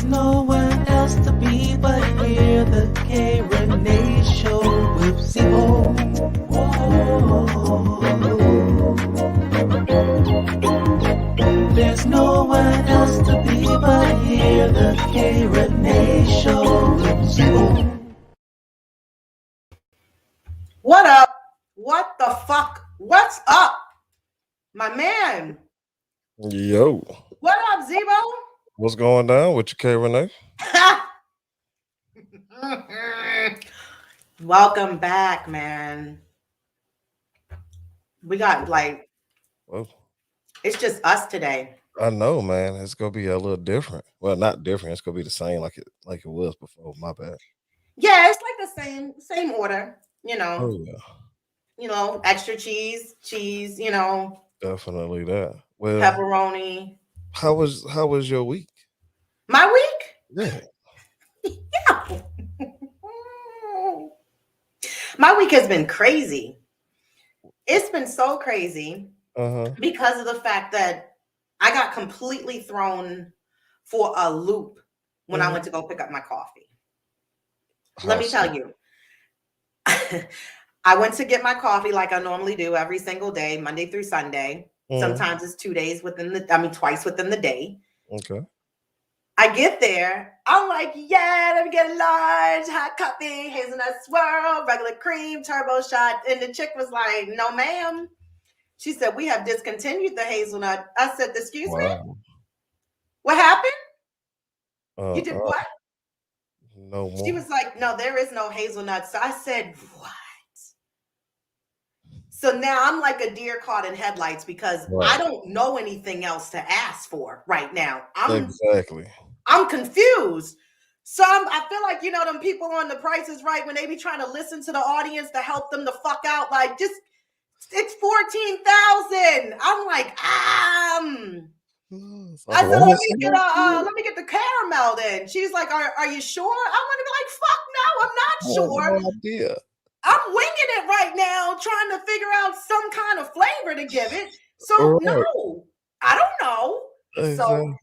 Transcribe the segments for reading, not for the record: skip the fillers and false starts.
nowhere else to be but here, the Rene show with ZEBO. There's nowhere else to be but here, the Rene show with ZEBO. What up? What the fuck? What's up? My man. Yo. What up, ZEBO? What's going down with you, K. Rene? Welcome back, man. We got it's just us today. I know, man. It's gonna be a little different. Well, not different. It's gonna be the same like it was before. My bad. Yeah, it's like the same order. You know. Oh yeah. You know, extra cheese. You know. Definitely that. Well, pepperoni. How was your week? My week? Yeah. Yeah. My week has been crazy. It's been so crazy because of the fact that I got completely thrown for a loop when I went to go pick up my coffee. Let me tell you. I went to get my coffee like I normally do every single day, Monday through Sunday. Sometimes it's 2 days twice within the day. Okay. I get there. I'm like, yeah, let me get a large hot coffee, hazelnut swirl, regular cream, turbo shot. And the chick was like, no, ma'am. She said, we have discontinued the hazelnut. I said, excuse me? What happened? You did what? No more. She was like, no, there is no hazelnut. So I said, what? So now I'm like a deer caught in headlights because I don't know anything else to ask for right now. I'm confused. So I feel like, you know, them people on The Price is Right, when they be trying to listen to the audience to help them the fuck out, like, just, it's 14,000. I'm like, I said, let me get the caramel then. She's like, are you sure? I want to be like, fuck no, I'm not sure. No idea. I'm winging it right now, trying to figure out some kind of flavor to give it. So no, I don't know. Exactly. So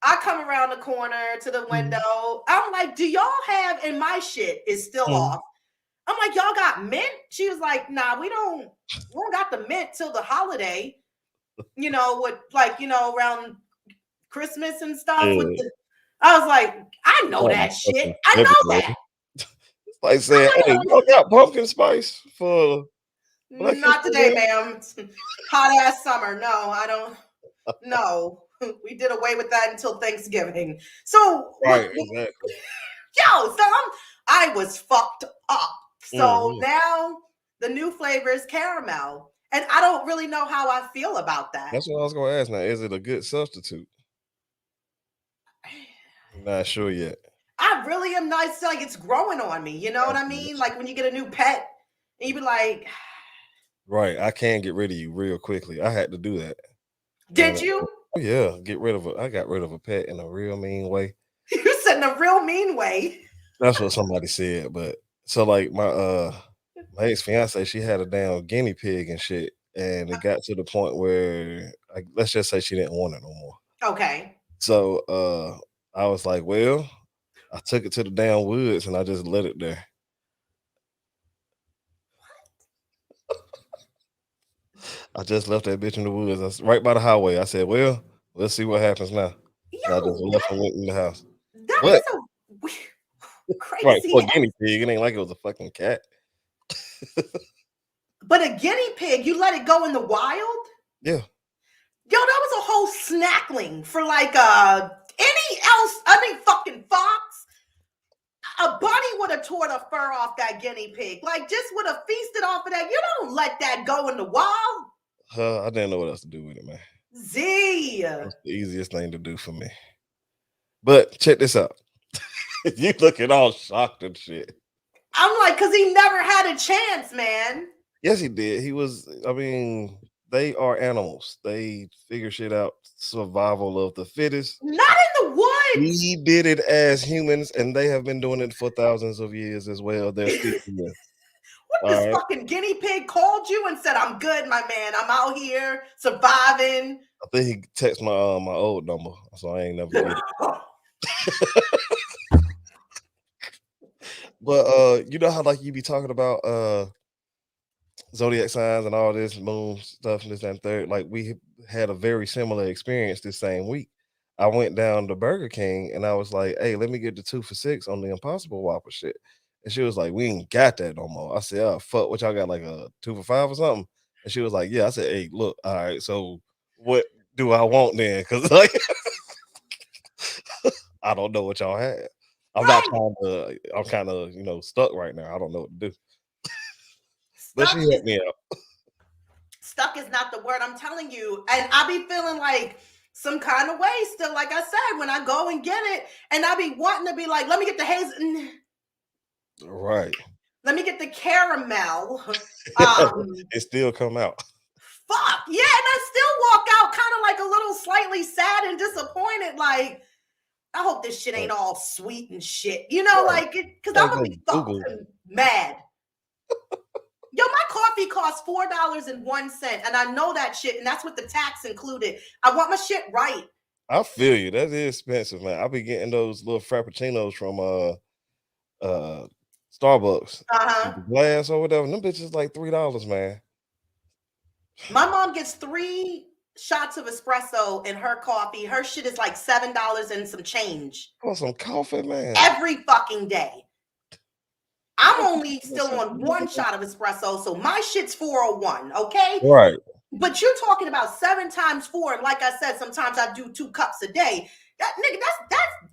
I come around the corner to the window. I'm like, do y'all have, and my shit is still off. I'm like, y'all got mint? She was like, nah, we don't got the mint till the holiday, you know, with like, you know, around Christmas and stuff. I was like, I know that shit. I know that. Like saying, hey, you got pumpkin spice for not today, ma'am. Hot ass summer. No, I don't. No, we did away with that until Thanksgiving. So exactly. So I was fucked up. So now the new flavor is caramel, and I don't really know how I feel about that. That's what I was going to ask. Now, is it a good substitute? Not sure yet. I really am not. Like, it's growing on me. You know what I mean? Like when you get a new pet, and you be like, right. I can't get rid of you real quickly. I had to do that. Did you? Yeah, I got rid of a pet in a real mean way. You said in a real mean way. That's what somebody said. But so like my ex-fiance, she had a damn guinea pig and shit, and it got to the point where let's just say she didn't want it no more. Okay. So I was like, well, I took it to the damn woods and I just let it there. I just left that bitch in the woods. I was right by the highway. I said, well, let's see what happens now. I just left and went in the house. That is a crazy. Right, for a guinea pig. It ain't like it was a fucking cat. But a guinea pig, you let it go in the wild? Yeah. Yo, that was a whole snackling for like any fucking fox. A bunny would have tore the fur off that guinea pig. Like, just would have feasted off of that. You don't let that go in the wild. I didn't know what else to do with it, man. That's the easiest thing to do for me. But check this out. You looking all shocked and shit. I'm like, because he never had a chance, man. Yes, he did. They are animals. They figure shit out. Survival of the fittest. Not in the woods. We did it as humans, and they have been doing it for thousands of years as well. They're still here. What, this fucking guinea pig called you and said, I'm good, my man. I'm out here surviving. I think he texted my old number, so I ain't never get it. But you know how like you be talking about zodiac signs and all this moon stuff and this and third. Like we had a very similar experience this same week. I went down to Burger King and I was like, "Hey, let me get the 2 for $6 on the Impossible Whopper shit." And she was like, "We ain't got that no more." I said, "Oh fuck, what y'all got like a 2 for $5 or something?" And she was like, "Yeah." I said, "Hey, look, all right, so what do I want then?" Because like I don't know what y'all had. I'm not trying to. I'm kind of stuck right now. I don't know what to do. But she hit me up. Stuck is not the word, I'm telling you. And I be feeling like some kind of way still, like I said, when I go and get it, and I be wanting to be like, let me get the hazel. Right. Let me get the caramel. It still come out. Fuck. Yeah, and I still walk out kind of like a little slightly sad and disappointed. Like, I hope this shit ain't all sweet and shit. You know, Right. like, because I'm going to be fucking mad. Yo, my coffee costs $4.01, and I know that shit, and that's with the tax included. I want my shit right. I feel you. That is expensive, man. I be getting those little frappuccinos from Starbucks, with the glass or whatever. Them bitches like $3, man. My mom gets 3 shots of espresso in her coffee. Her shit is like $7 and some change. Want some coffee, man? Every fucking day. I'm only still on 1 shot of espresso, so my shit's 401, okay? Right. But you're talking about 7 times 4, and like I said, sometimes I do 2 cups a day. That nigga,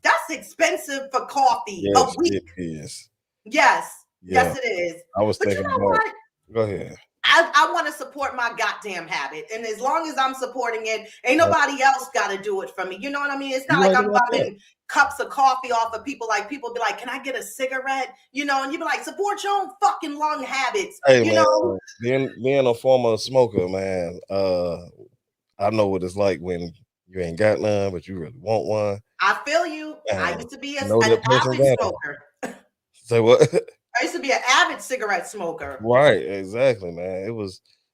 that's expensive for coffee a week. It is. Yes, Yeah. yes, it is. I was but thinking you know about. what? Go ahead. I want to support my goddamn habit, and as long as I'm supporting it, ain't nobody else got to do it for me. You know what I mean? It's not like I'm bumping cups of coffee off of people. Like people be like, "Can I get a cigarette?" You know, and you be like, "Support your own fucking lung habits." Hey, you man, know, being a former smoker, man, I know what it's like when you ain't got none, but you really want one. I feel you. I used to be an that avid smoker. Say what? I used to be an avid cigarette smoker. Right, exactly, man.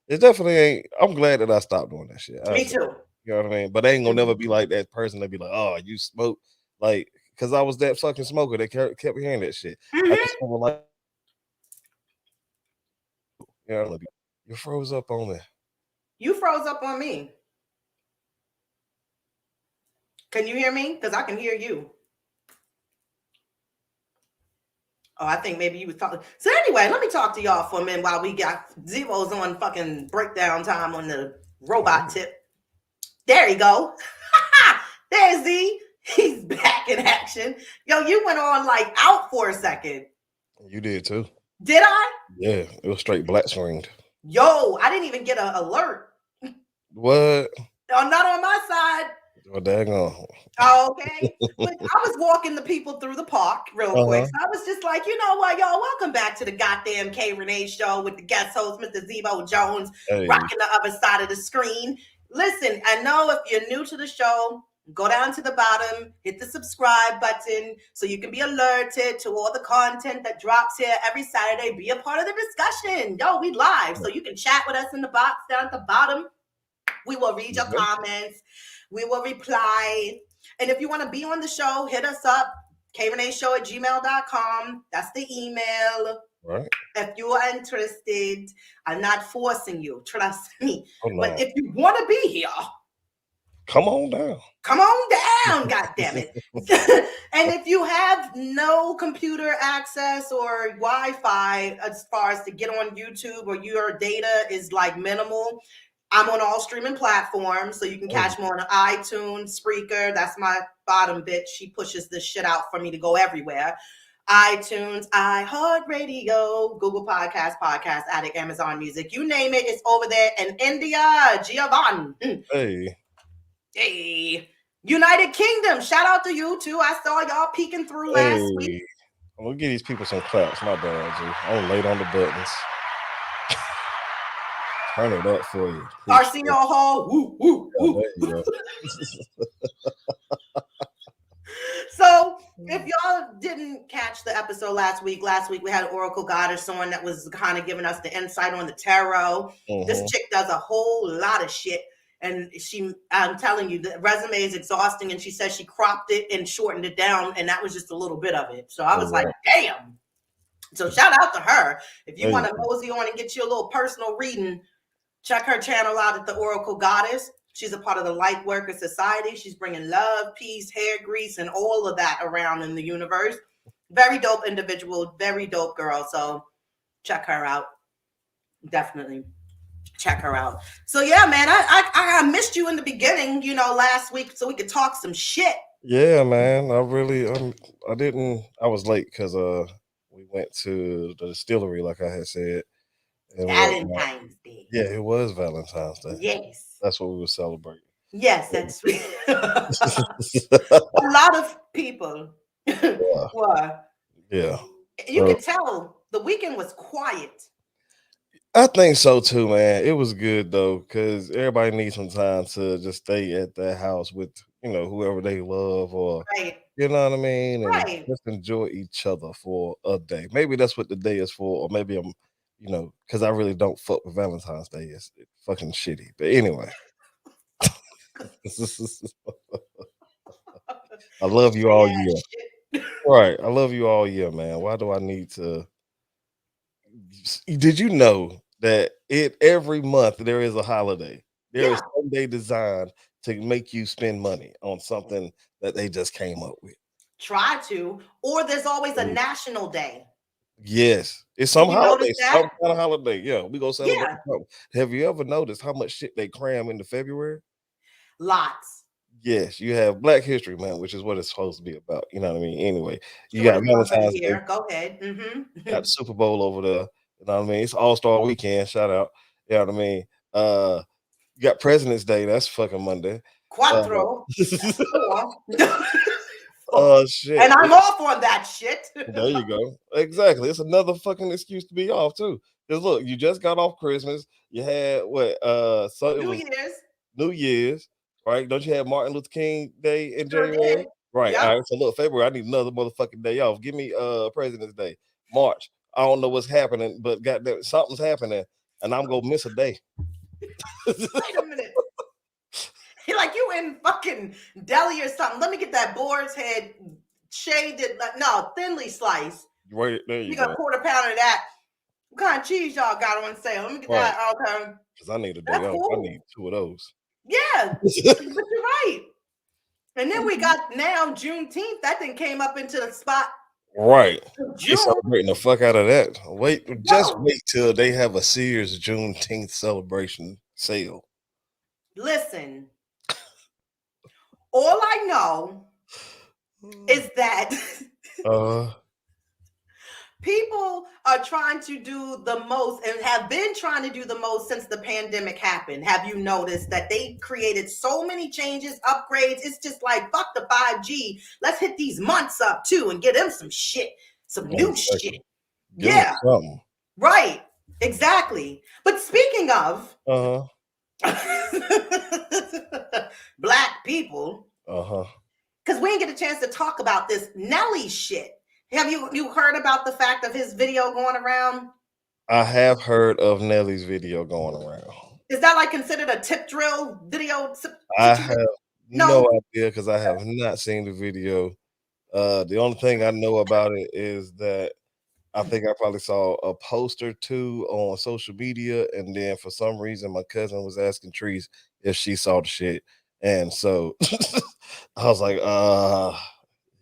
It definitely ain't. I'm glad that I stopped doing that shit. Me too. You know what I mean? But they ain't gonna never be like that person that be like, "Oh, you smoke," like, because I was that fucking smoker that kept hearing that shit. I just feel like, you froze up on me. You froze up on me. Can you hear me? Because I can hear you. Oh, I think maybe you was talking. So anyway, let me talk to y'all for a minute while we got ZEBO's on fucking breakdown time on the robot tip. There you go. There's Z. He's back in action. Yo, you went on like out for a second. You did too. Did I? Yeah, it was straight black screened. Yo, I didn't even get an alert. What? Oh, not on my side. Oh, daggone. Okay. But I was walking the people through the park real quick. So I was just like, you know what, y'all, welcome back to the goddamn K Rene show with the guest host, Mr. ZEBO Jones, rocking the other side of the screen. Listen, I know if you're new to the show, go down to the bottom, hit the subscribe button so you can be alerted to all the content that drops here every Saturday. Be a part of the discussion. Yo, we live. So you can chat with us in the box down at the bottom. We will read your comments. We will reply. And if you want to be on the show, hit us up, KReneShow@gmail.com. That's the email. Right. If you are interested, I'm not forcing you. Trust me. Oh, no. But if you want to be here, come on down. Come on down, goddammit. And if you have no computer access or Wi-Fi as far as to get on YouTube, or your data is like minimal, I'm on all streaming platforms, so you can catch me on iTunes, Spreaker. That's my bottom bitch. She pushes this shit out for me to go everywhere. iTunes, iHeartRadio, Google Podcasts, Podcast Addict, Amazon Music, you name it, it's over there. And India, Giovanni. Hey. United Kingdom, shout out to you too. I saw y'all peeking through last week. We'll give these people some claps. My bad, G. I'm late on the buttons. Turn it up for you. Arsenio Hall. Woo, woo, woo. There you go. So if y'all didn't catch the episode last week we had Oracle Goddess on that was kind of giving us the insight on the tarot. This chick does a whole lot of shit. And I'm telling you, the resume is exhausting. And she said she cropped it and shortened it down. And that was just a little bit of it. So I was like, damn. So shout out to her. If you want to mosey on and get you a little personal reading, check her channel out at the Oracle Goddess. She's a part of the Light Worker Society. She's bringing love, peace, hair grease, and all of that around in the universe. Very dope individual, very dope girl. So check her out. Definitely check her out. So yeah, man, I missed you in the beginning, last week, so we could talk some shit. Yeah, man. I was late because we went to the distillery, like I had said. Valentine's Day. Yeah, it was Valentine's Day. Yes. That's what we were celebrating. Yes, that's a lot of people were. Yeah. You could tell the weekend was quiet. I think so too, man. It was good though, because everybody needs some time to just stay at their house with, whoever they love, or you know what I mean, and just enjoy each other for a day. Maybe that's what the day is for, or maybe I'm, because I really don't fuck with Valentine's Day. It's fucking shitty. But anyway, I love you all year. Right, I love you all year, man. Why do I need to? Did you know that every month there is a holiday? There is some day designed to make you spend money on something that they just came up with. Try to, or there's always a national day. Yes, it's some holiday, some kind of holiday. Yeah, we go celebrate. Have you ever noticed how much shit they cram into February? Lots. Yes, you have Black History Month, which is what it's supposed to be about. You know what I mean? Anyway, you got Valentine's Day. Go ahead. Got the Super Bowl over there. You know what I mean? It's All-Star Weekend. Shout out. You know what I mean? You got President's Day. That's fucking Monday. Cuatro. Shit. And I'm off on that shit. There you go. Exactly. It's another fucking excuse to be off too. Because look, you just got off Christmas. You had what? New Year's. Right? Don't you have Martin Luther King Day in January? Right. Yep. All right. So look, February, I need another motherfucking day off. Give me President's Day. March. I don't know what's happening, but goddamn, something's happening, and I'm gonna miss a day. Wait a minute. You're like, you in fucking deli or something. Let me get that boar's head shaved, thinly sliced. Right there you got a quarter pound of that. What kind of cheese y'all got on sale? Let me get that. Okay. Because I need a day off. Cool. I need 2 of those. Yeah, but you're right. And then we got now Juneteenth. That thing came up into the spot. Right. You're celebrating the fuck out of that. Wait till they have a Sears Juneteenth celebration sale. Listen, all I know is that people are trying to do the most and have been trying to do the most since the pandemic happened. Have you noticed that they created so many changes, upgrades? It's just like, fuck the 5G. Let's hit these months up too and get them some shit, some new shit. Yeah. Right. Exactly. But speaking of Black people, because we didn't get a chance to talk about this Nelly shit. Have you heard about the fact of his video going around? I have heard of Nelly's video going around. Is that like considered a tip drill video? I have no idea because I have not seen the video. The only thing I know about it is that I think I probably saw a post or two on social media, and then for some reason my cousin was asking Trees if she saw the shit, and so I was like,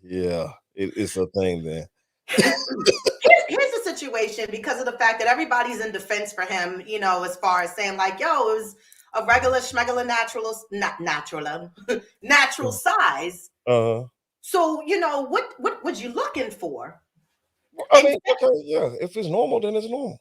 yeah. It's a thing then. Here's the situation, because of the fact that everybody's in defense for him, as far as saying like, yo, it was a regular schmegular natural size. So, what was you looking for? I mean, okay, yeah, if it's normal, then it's normal.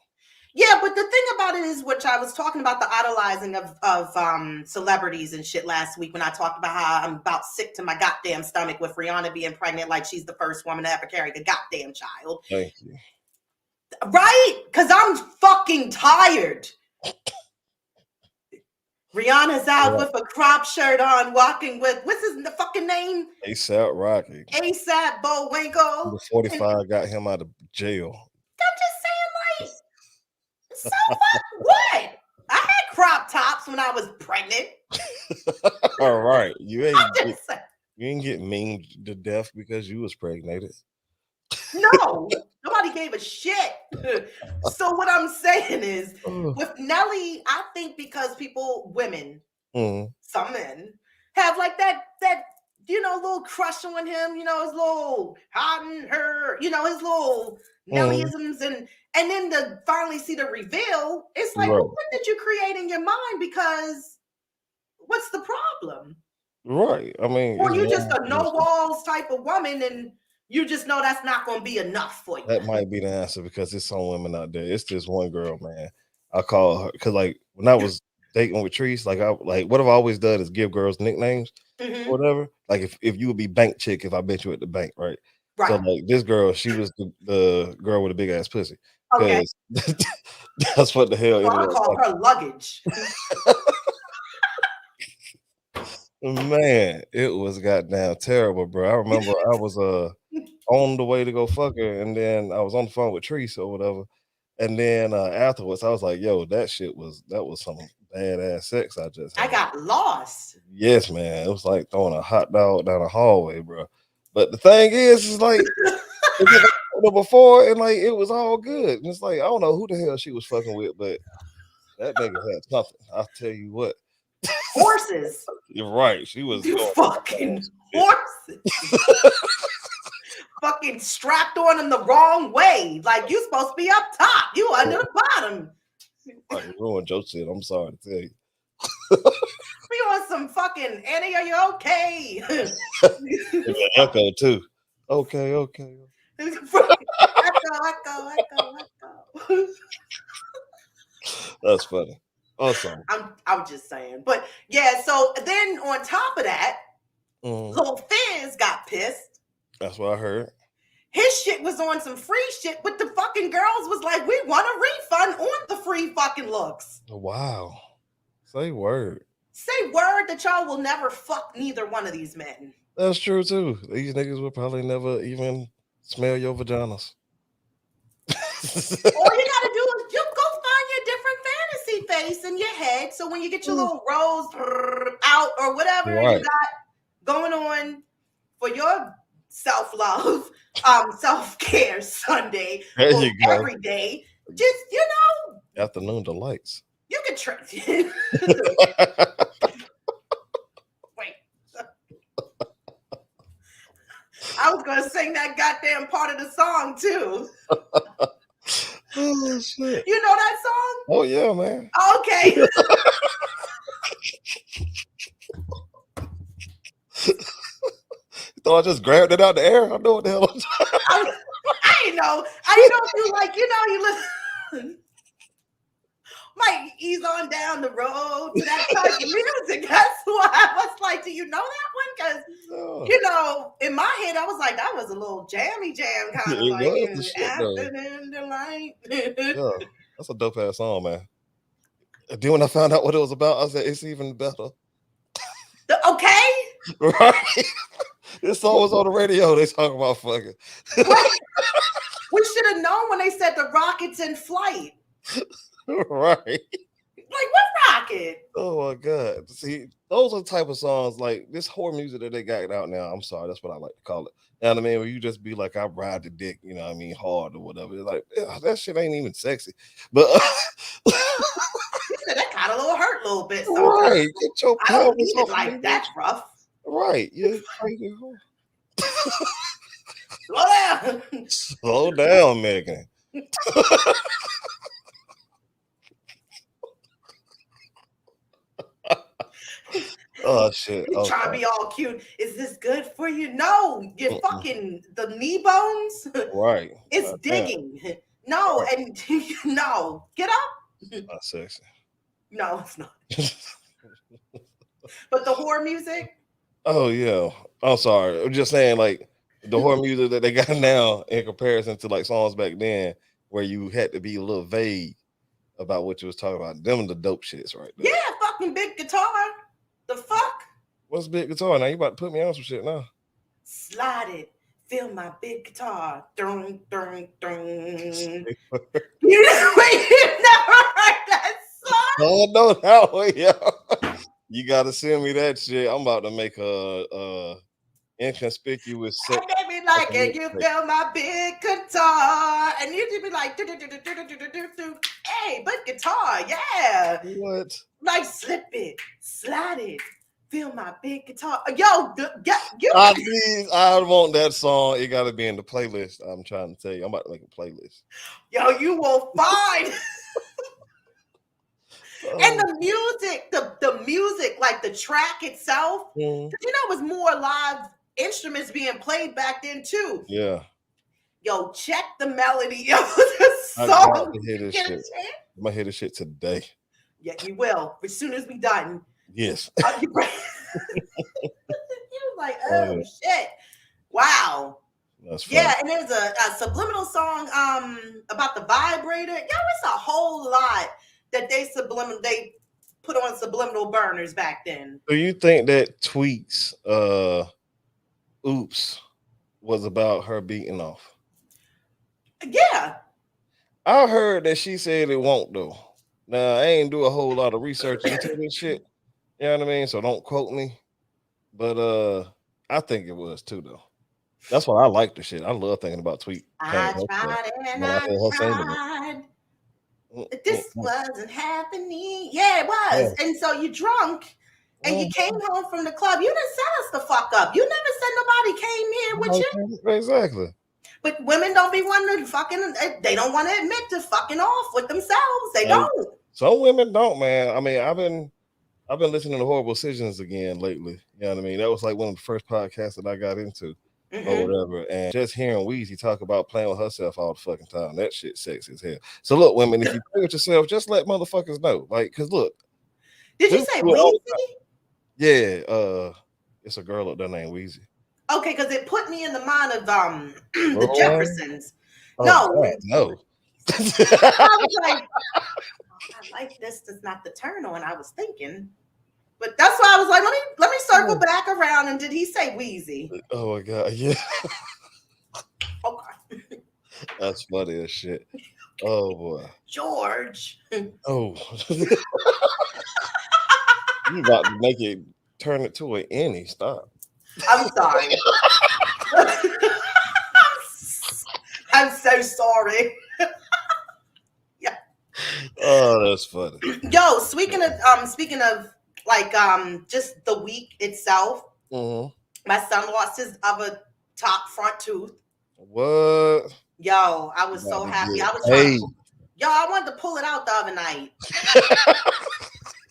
Yeah, but the thing about it is, which I was talking about the idolizing of celebrities and shit last week when I talked about how I'm about sick to my goddamn stomach with Rihanna being pregnant like she's the first woman to ever carry a goddamn child. Thank you. Right? Because I'm fucking tired. Rihanna's out with a crop shirt on, walking with, what's his fucking name? ASAP Rocky. ASAP Bowinkle. The 45 got him out of jail. I'm just saying, like, so what? I had crop tops when I was pregnant. All right, you ain't Just saying. you ain't get memed to death because you was pregnated. No, nobody gave a shit. So what I'm saying is, with Nelly, I think because women, some men have like that little crush on him, his little hot and her, his little Nellyisms, and then to finally see the reveal, it's like, well, what did you create in your mind? Because what's the problem? Right. I mean, or you just a no walls type of woman, and you just know that's not going to be enough for you. That might be the answer because there's some women out there. It's this one girl, man. I call her because, like, when I was dating with Treese, what I've always done is give girls nicknames or whatever. Like, if you would be Bank Chick, if I bet you at the bank, right? So, like, this girl, she was the girl with a big ass pussy. Okay. That's what the hell. I call her luggage. Man, it was goddamn terrible, bro. I remember I was on the way to go fuck her, and then I was on the phone with Treese or whatever, and then afterwards I was like, "Yo, that was some badass sex I just had." I got lost. Yes, man. It was like throwing a hot dog down a hallway, bro. But the thing is like before, and like it was all good. And it's like I don't know who the hell she was fucking with, but that nigga had something. I'll tell you what. Horses. You're right. She was fucking horses. Fucking strapped on them the wrong way. Like you supposed to be up top. You under the bottom. Like ruined your shit. I'm sorry to tell you. We want some fucking Annie, are you okay? Echo too. Okay. echo. That's funny. Awesome. I'm just saying. But yeah, so then on top of that, Lil Fizz got pissed. That's what I heard. His shit was on some free shit, but the fucking girls was like, we want a refund on the free fucking looks. Wow. Say word. Say word that y'all will never fuck neither one of these men. That's true too. These niggas will probably never even smell your vaginas. All you gotta do is you go find your different fantasy face in your head. So when you get your little rose out or whatever you got going on for your self-love, self-care Sunday or every day, just afternoon delights. You can try. Wait. I was gonna sing that goddamn part of the song too. Oh shit! You know that song? Oh yeah, man. Okay. You thought I just grabbed it out the air? I know what the hell I'm talking. I didn't know. I didn't know if you you listen. Might ease on down the road to that type of music. That's why I was like, do you know that one? Because in my head, I was like, that was a little jammy jam kind of like afternoon delight. Yeah, that's a dope ass song, man. Then when I found out what it was about, I said it's even better. Okay. Right. This song was on the radio. They talking about fucking. We should have known when they said the rocket's in flight. Right. Like what rocket? Oh my god. See, those are the type of songs like this horror music that they got out now. I'm sorry, that's what I like to call it. You know what I mean? Where you just be like, I ride the dick, you know what I mean, hard or whatever. It's like that shit ain't even sexy. But that kind of little hurt a little bit. Right. Get your I don't need it like that rough. Right. You're crazy. Slow down. Slow down, Megan. Oh shit! You trying to be all cute? Is this good for you? No, you're fucking the knee bones. Right. It's digging. No, and no, get up. Not sexy. No, it's not. But the horror music. Oh yeah. I'm sorry. I'm just saying, like the horror music that they got now in comparison to like songs back then, where you had to be a little vague about what you was talking about. Them the dope shits right there. Yeah, fucking big guitar. The fuck? What's big guitar? Now you about to put me on some shit now. Slide it. Feel my big guitar. Dun, dun, dun. You never heard that song? Oh no, that way, yeah. You gotta send me that shit. I'm about to make a inconspicuous And sex. they be like, and you feel my big guitar, and you just be like, hey, but guitar, yeah. What? Like slip it, slide it, feel my big guitar. Yo, you. I want that song. It gotta be in the playlist. I'm trying to tell you. I'm about to make a playlist. Yo, you will find. And the music, the music, like the track itself, you know, it was more live instruments being played back then too. Yeah. Yo, check the melody of the song. I got to hear this shit. I'm gonna hear this shit today. Yeah, you will. As soon as we done. Yes. You was like, oh shit. Wow. That's funny. Yeah, and there's a subliminal song about the vibrator. Yo, it's a whole lot that they put on subliminal burners back then. Do you think that Tweet's oops was about her beating off? Yeah. I heard that she said it won't though. Now I ain't do a whole lot of research into this shit. You know what I mean? So don't quote me. But I think it was too though. That's why I like the shit. I love thinking about Tweet. I tried and I tried. This wasn't happening. Yeah, it was. Yeah. And so you drunk and you came home from the club. You didn't set us the fuck up. You never said nobody came here with you. Exactly. But women don't be wanting to fucking, they don't want to admit to fucking off with themselves. They don't. Some women don't, man. I mean, I've been listening to Horrible Decisions again lately. You know what I mean? That was like one of the first podcasts that I got into. Or whatever, and just hearing Weezy talk about playing with herself all the fucking time, that shit sexy as hell. So look, women, if you play with yourself, just let motherfuckers know. Like, cause look, did you say Weezy? Yeah, it's a girl up there named Weezy. Okay, because it put me in the mind of the Jeffersons. No. I was like, I like this. That's not the turn on I was thinking. But that's why I was like, let me circle back around. And did he say Weezy? Oh my god, yeah. Okay. That's funny as shit. Oh boy. George. Oh. You about to make it turn it to an any. Stop. I'm sorry. I'm so sorry. Yeah. Oh, that's funny. Yo, speaking of like just the week itself, my son lost his other top front tooth. What? Yo, I was so happy. I was trying to, I wanted to pull it out the other night.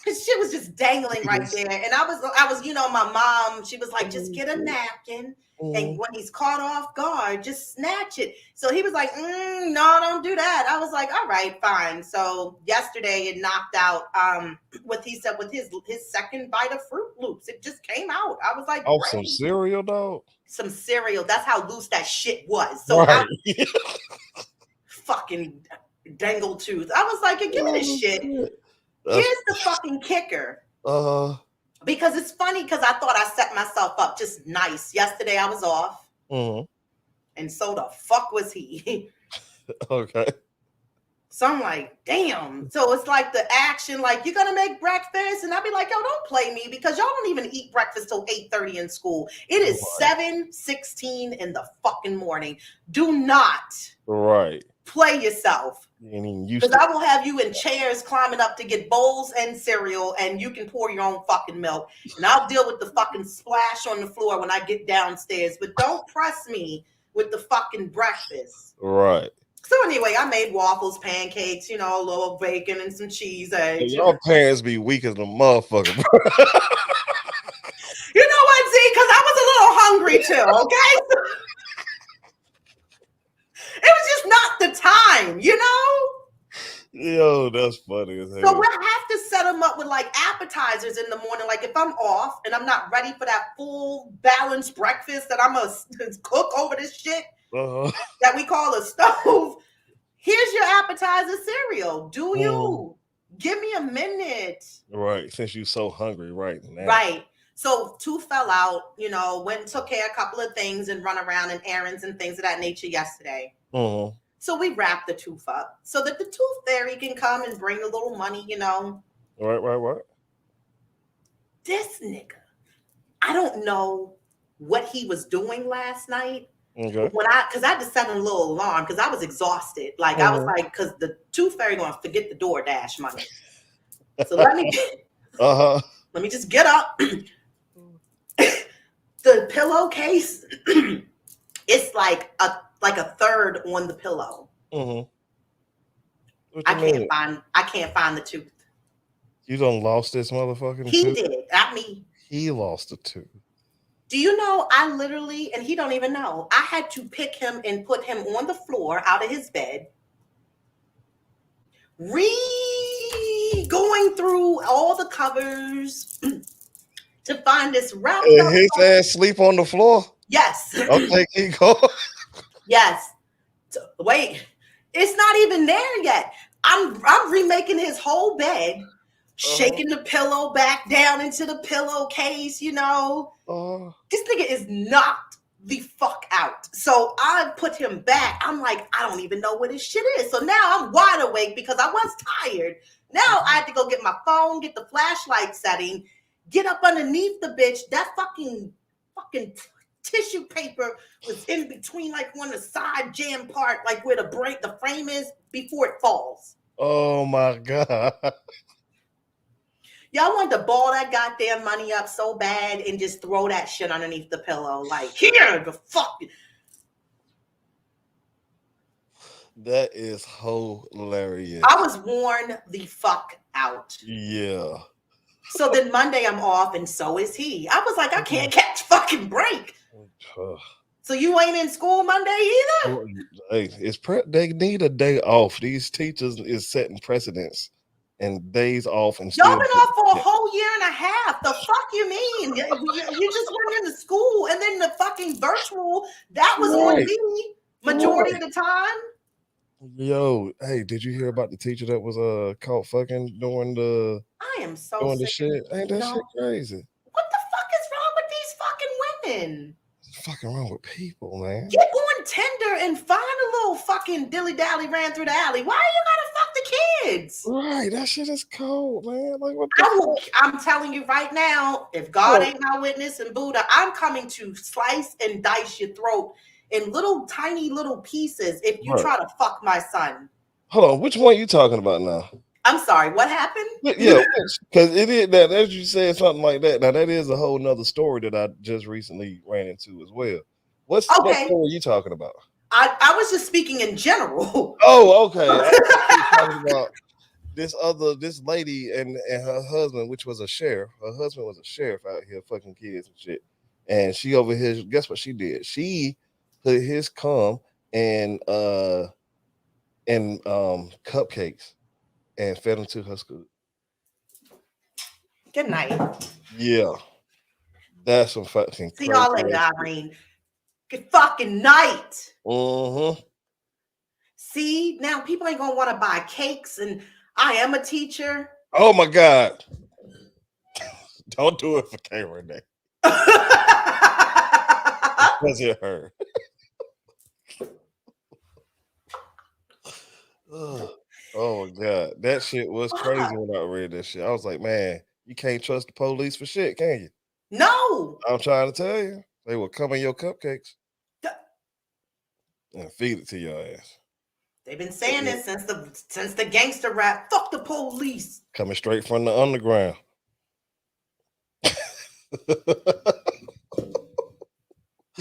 Cause shit was just dangling right there. And I was, you know, my mom, she was like, just get a napkin. And when he's caught off guard, just snatch it. So he was like, no, don't do that. I was like, all right, fine. So yesterday it knocked out what he said with his second bite of Fruit Loops. It just came out. I was like, oh, some cereal, dog. Some cereal. That's how loose that shit was. So right. Fucking dangle tooth. I was like, give me this shit. Here's the fucking kicker. Because it's funny because I thought I set myself up just nice. Yesterday I was off. And so the fuck was he. Okay. So I'm like, damn. So it's like the action, like, you're gonna make breakfast? And I'd be like, yo, don't play me because y'all don't even eat breakfast till 8:30 in school. It is 7:16 in the fucking morning. Do not play yourself. Because I will have you in chairs climbing up to get bowls and cereal, and you can pour your own fucking milk. And I'll deal with the fucking splash on the floor when I get downstairs. But don't press me with the fucking breakfast. Right. So anyway, I made waffles, pancakes, you know, a little bacon and some cheese eggs. Your parents be weak as a motherfucker. You know what, Z? Because I was a little hungry too, okay? It was just not the time, you know? Yo, that's funny as hell. So we'll have to set them up with like appetizers in the morning. Like if I'm off and I'm not ready for that full balanced breakfast that I'm going to cook over this shit that we call a stove, here's your appetizer cereal. Do you? Give me a minute. Right, since you're so hungry right now. Right. So tooth fell out, you know, went and took care of a couple of things and run around and errands and things of that nature yesterday. So we wrapped the tooth up so that the tooth fairy can come and bring a little money, you know. Right. This nigga, I don't know what he was doing last night. Okay. Because I had to set a little alarm because I was exhausted. Like I was like, because the tooth fairy gonna forget the DoorDash money. So let me just get up. The pillowcase, it's like a third on the pillow. I can't find the tooth. You done lost this motherfucking He tooth? did, not me. He lost the tooth. Do you know, I literally, and he don't even know, I had to pick him and put him on the floor out of his bed, going through all the covers to find this wrapped up. His ass sleep on the floor? Yes. Okay, keep going. Yes. Wait, it's not even there yet. I'm remaking his whole bed, shaking the pillow back down into the pillowcase, you know. This nigga is knocked the fuck out. So I put him back. I'm like, I don't even know what this shit is. So now I'm wide awake because I was tired. Now I had to go get my phone, get the flashlight setting, get up underneath the bitch. That fucking tissue paper was in between, like one of the side jam part, like where the frame is before it falls. Oh my God. Y'all want to ball that goddamn money up so bad and just throw that shit underneath the pillow. Like, here, the fuck. That is hilarious. I was worn the fuck out. Yeah. So then Monday I'm off, and so is he. I was like, I can't catch fucking break. So you ain't in school Monday either? Hey, they need a day off. These teachers is setting precedents and days off. And y'all been off for a whole year and a half. The fuck you mean? You just went into school, and then the fucking virtual, that was on me majority of the time. Yo, hey, did you hear about the teacher that was caught fucking doing the shit? Ain't that shit crazy? What the fuck is wrong with these fucking women? What's fucking wrong with people, man? Get on Tinder and find a little fucking dilly-dally ran through the alley. Why you gotta fuck the kids? Right, that shit is cold, man. Like, what I'm telling you right now, if God ain't my witness and Buddha, I'm coming to slice and dice your throat in little tiny little pieces if you try to fuck my son. Hold on, which one are you talking about now? I'm sorry, what happened? Yeah, because it is that, as you said something like that. Now that is a whole nother story that I just recently ran into as well. What story are you talking about? I was just speaking in general. Oh, okay. I was talking about this lady and her husband, which was a sheriff. Her husband was a sheriff out here fucking kids and shit. And she over here, guess what she did? She put his cum and cupcakes and fed them to her school. Good night. Yeah. That's some fucking See y'all later, Irene. Good fucking night. See, now people ain't gonna want to buy cakes, and I am a teacher. Oh my God. Don't do it for K Rene. Because it hurt. Oh my God. That shit was crazy when I read that shit. I was like, man, you can't trust the police for shit, can you? No. I'm trying to tell you. They will come in your cupcakes and feed it to your ass. They've been saying this since the gangster rap. Fuck the police. Coming straight from the underground.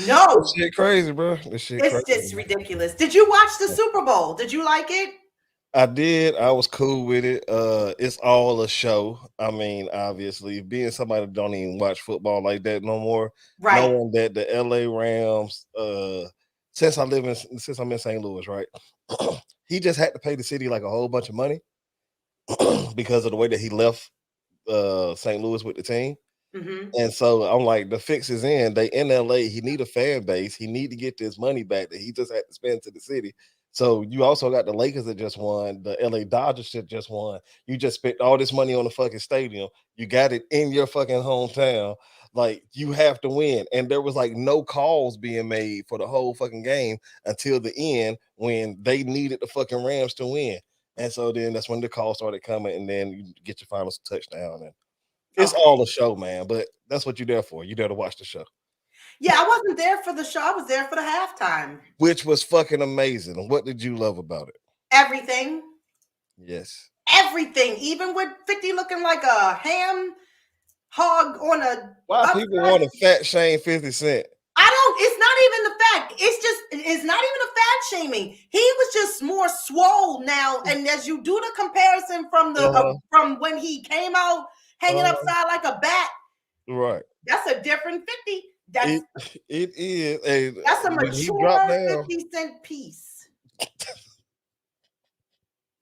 No. This shit crazy, bro. This shit it's crazy. just ridiculous. Did you watch the Super Bowl? Did you like it? I did. I was cool with it. It's all a show. I mean, obviously, being somebody that don't even watch football like that no more, knowing that the LA Rams, since I'm in St. Louis, right? He just had to pay the city like a whole bunch of money because of the way that he left St. Louis with the team. And so I'm like, the fix is in. They in LA. He need a fan base. He need to get this money back that he just had to spend to the city. So you also got the Lakers that just won, the LA Dodgers that just won. You just spent all this money on the fucking stadium. You got it in your fucking hometown. Like, you have to win. And there was like no calls being made for the whole fucking game until the end when they needed the fucking Rams to win. And so then that's when the calls started coming, and then you get your final touchdown. And It's Okay. all a show, man. But that's what you're there for. You're there to watch the show. Yeah, I wasn't there for the show. I was there for the halftime. Which was fucking amazing. And what did you love about it? Everything. Yes. Everything. Even with 50 looking like a ham hog on a. Why people want to fat shame 50 Cent? It's not even the fact. It's not even a fat shaming. He was just more swole now. And as you do the comparison from when he came out hanging upside like a bat, right? That's a different 50. It is. That's a mature 50 Cent piece.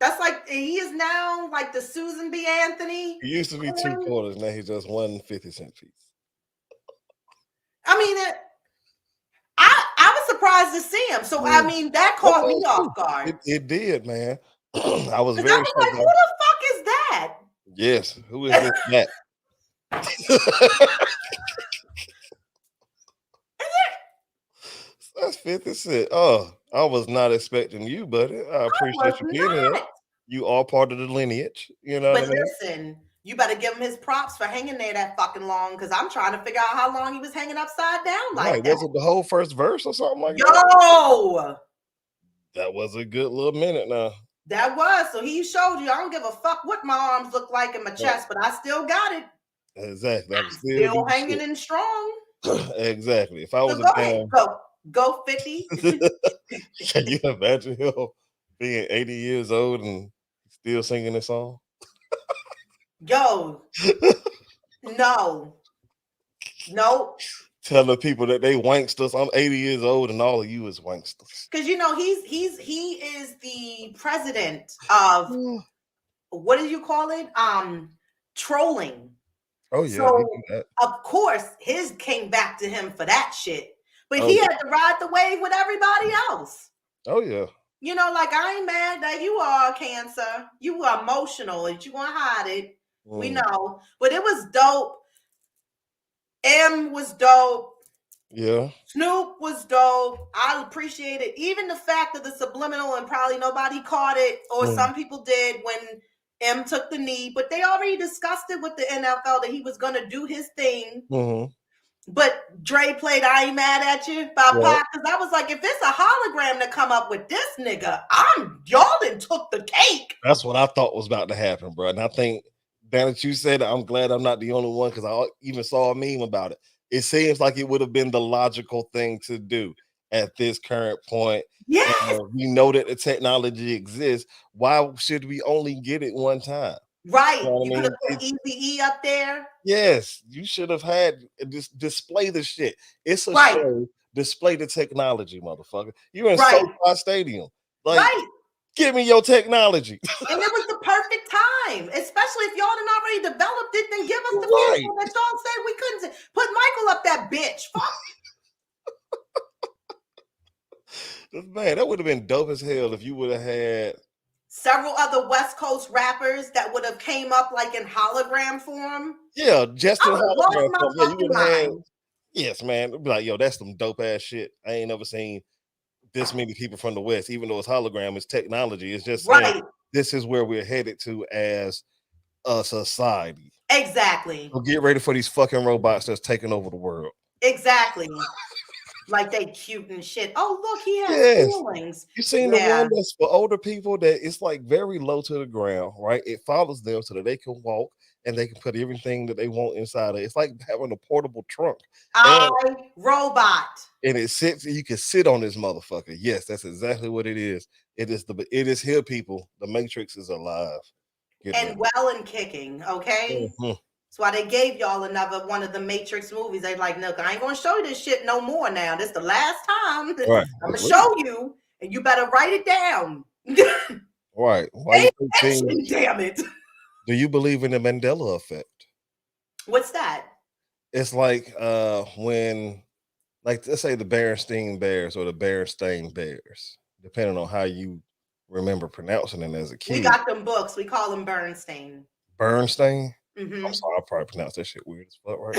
That's like he is now like the Susan B. Anthony. He used to be 2 quarters. Now he's just 1 50 cent piece. I mean, I was surprised to see him. So I mean, that caught me off guard. It did, man. I was very like, who the fuck is that? Yes, who is this that? That's 50 Cent. Oh, I was not expecting you, buddy. I appreciate you being here. You are part of the lineage, you know. But listen, you better give him his props for hanging there that fucking long, because I'm trying to figure out how long he was hanging upside down like that. Was it the whole first verse or something like that? That was a good little minute now. That was. So he showed you, I don't give a fuck what my arms look like in my chest, but I still got it. Exactly. I'm still hanging in strong. Exactly. If I was Go 50. Can you imagine him being 80 years old and still singing this song? Yo, no. Telling people that they wanksters. I'm 80 years old and all of you is wanksters. Because he is the president of what did you call it? Trolling. Oh yeah. So of course his came back to him for that shit. But he had to ride the wave with everybody else. Oh yeah. You know, like I ain't mad that you are cancer. You are emotional and you want to hide it. We know. But it was dope. M was dope. Yeah. Snoop was dope. I appreciate it. Even the fact that the subliminal and probably nobody caught it, or some people did when M took the knee, but they already discussed it with the NFL that he was going to do his thing. But Dre played I Ain't Mad At You by Pac, because I was like, if it's a hologram to come up with this nigga, y'all done took the cake. That's what I thought was about to happen, bro. And I think now that you said it, I'm glad I'm not the only one, because I even saw a meme about it. It seems like it would have been the logical thing to do at this current point. Yes. We know that the technology exists. Why should we only get it one time? Right. You could have put Eazy-E up there. Yes, you should have had display the shit. It's a show. Display the technology, motherfucker. You're in SoFi Stadium. Like, give me your technology. And it was the perfect time, especially if y'all didn't already developed it. Then give us the people that y'all said we couldn't. Put Michael up that bitch. Fuck. Man, that would have been dope as hell if you would have had several other West Coast rappers that would have came up like in hologram form. Yeah, just in hologram form. Yeah, you would have had. Yes, man. It'd be like, yo, that's some dope ass shit. I ain't never seen this many people from the West, even though it's hologram, it's technology. It's just saying, this is where we're headed to as a society. Exactly. So get ready for these fucking robots that's taking over the world. Exactly. Like they cute and shit. Oh, look, he has feelings. You seen the one that's for older people that it's like very low to the ground, right? It follows them so that they can walk and they can put everything that they want inside of it. It's like having a portable trunk. Robot. And it sits, you can sit on this motherfucker. Yes, that's exactly what it is. It is here, people. The Matrix is alive. And well and kicking, okay? That's why they gave y'all another one of the Matrix movies. They like, look, I ain't gonna show you this shit no more now. This is the last time. I'm gonna show you, and you better write it down. Right. Why damn it. Do you believe in the Mandela effect? What's that? It's like when, like, let's say the Berenstain Bears or the Berenstain Bears, depending on how you remember pronouncing it as a kid. We got them books. We call them Bernstein. Bernstein? I'm sorry, I probably pronounced that shit weird as fuck right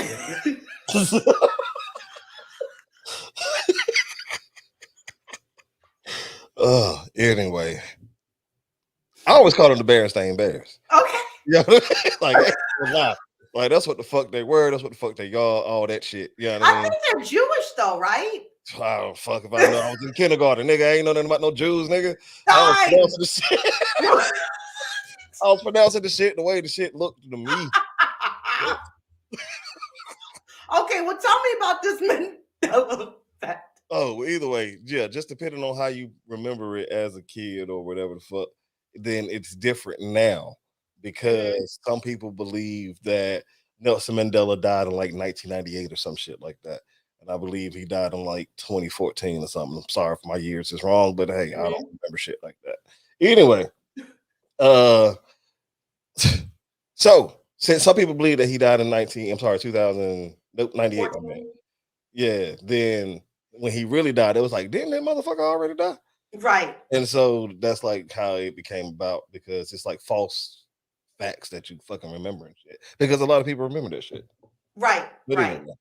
now. Anyway, I always call them the Berenstain Bears. Okay. Yeah, like Like that's what the fuck they were. That's what the fuck they y'all. All that shit. You know what I I mean? think they're Jewish though, right? I don't fuck if I know. I was in kindergarten, nigga. I ain't know nothing about no Jews, nigga. I was Time. pronouncing the shit. I was pronouncing the shit the way the shit looked to me. Okay, well, tell me about this Mandela effect. Oh, either way, yeah, just depending on how you remember it as a kid or whatever the fuck, then it's different now because some people believe that Nelson Mandela died in like 1998 or some shit like that. And I believe he died in like 2014 or something. I'm sorry if my years is wrong, but hey, I don't remember shit like that. Anyway, so since some people believe that he died in 2098, I mean. Yeah, then when he really died, it was like, didn't that motherfucker already die? Right. And so that's like how it became about because it's like false facts that you fucking remember and shit. Because a lot of people remember that shit. Right. But right. anyway.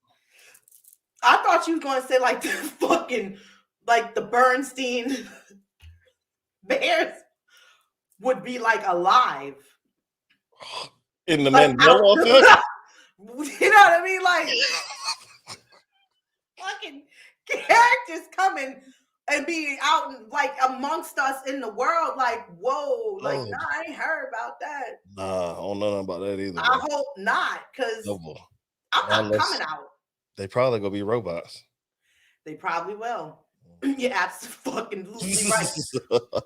I thought you were going to say like the fucking, like the Bernstein Bears would be like alive. In the Mandela effect? You know what I mean? Like fucking characters coming and being out like amongst us in the world. Like, whoa, like, nah, I ain't heard about that. Nah, I don't know nothing about that either. I hope not, because I'm not coming out. They probably gonna be robots. They probably will. You're absolutely right.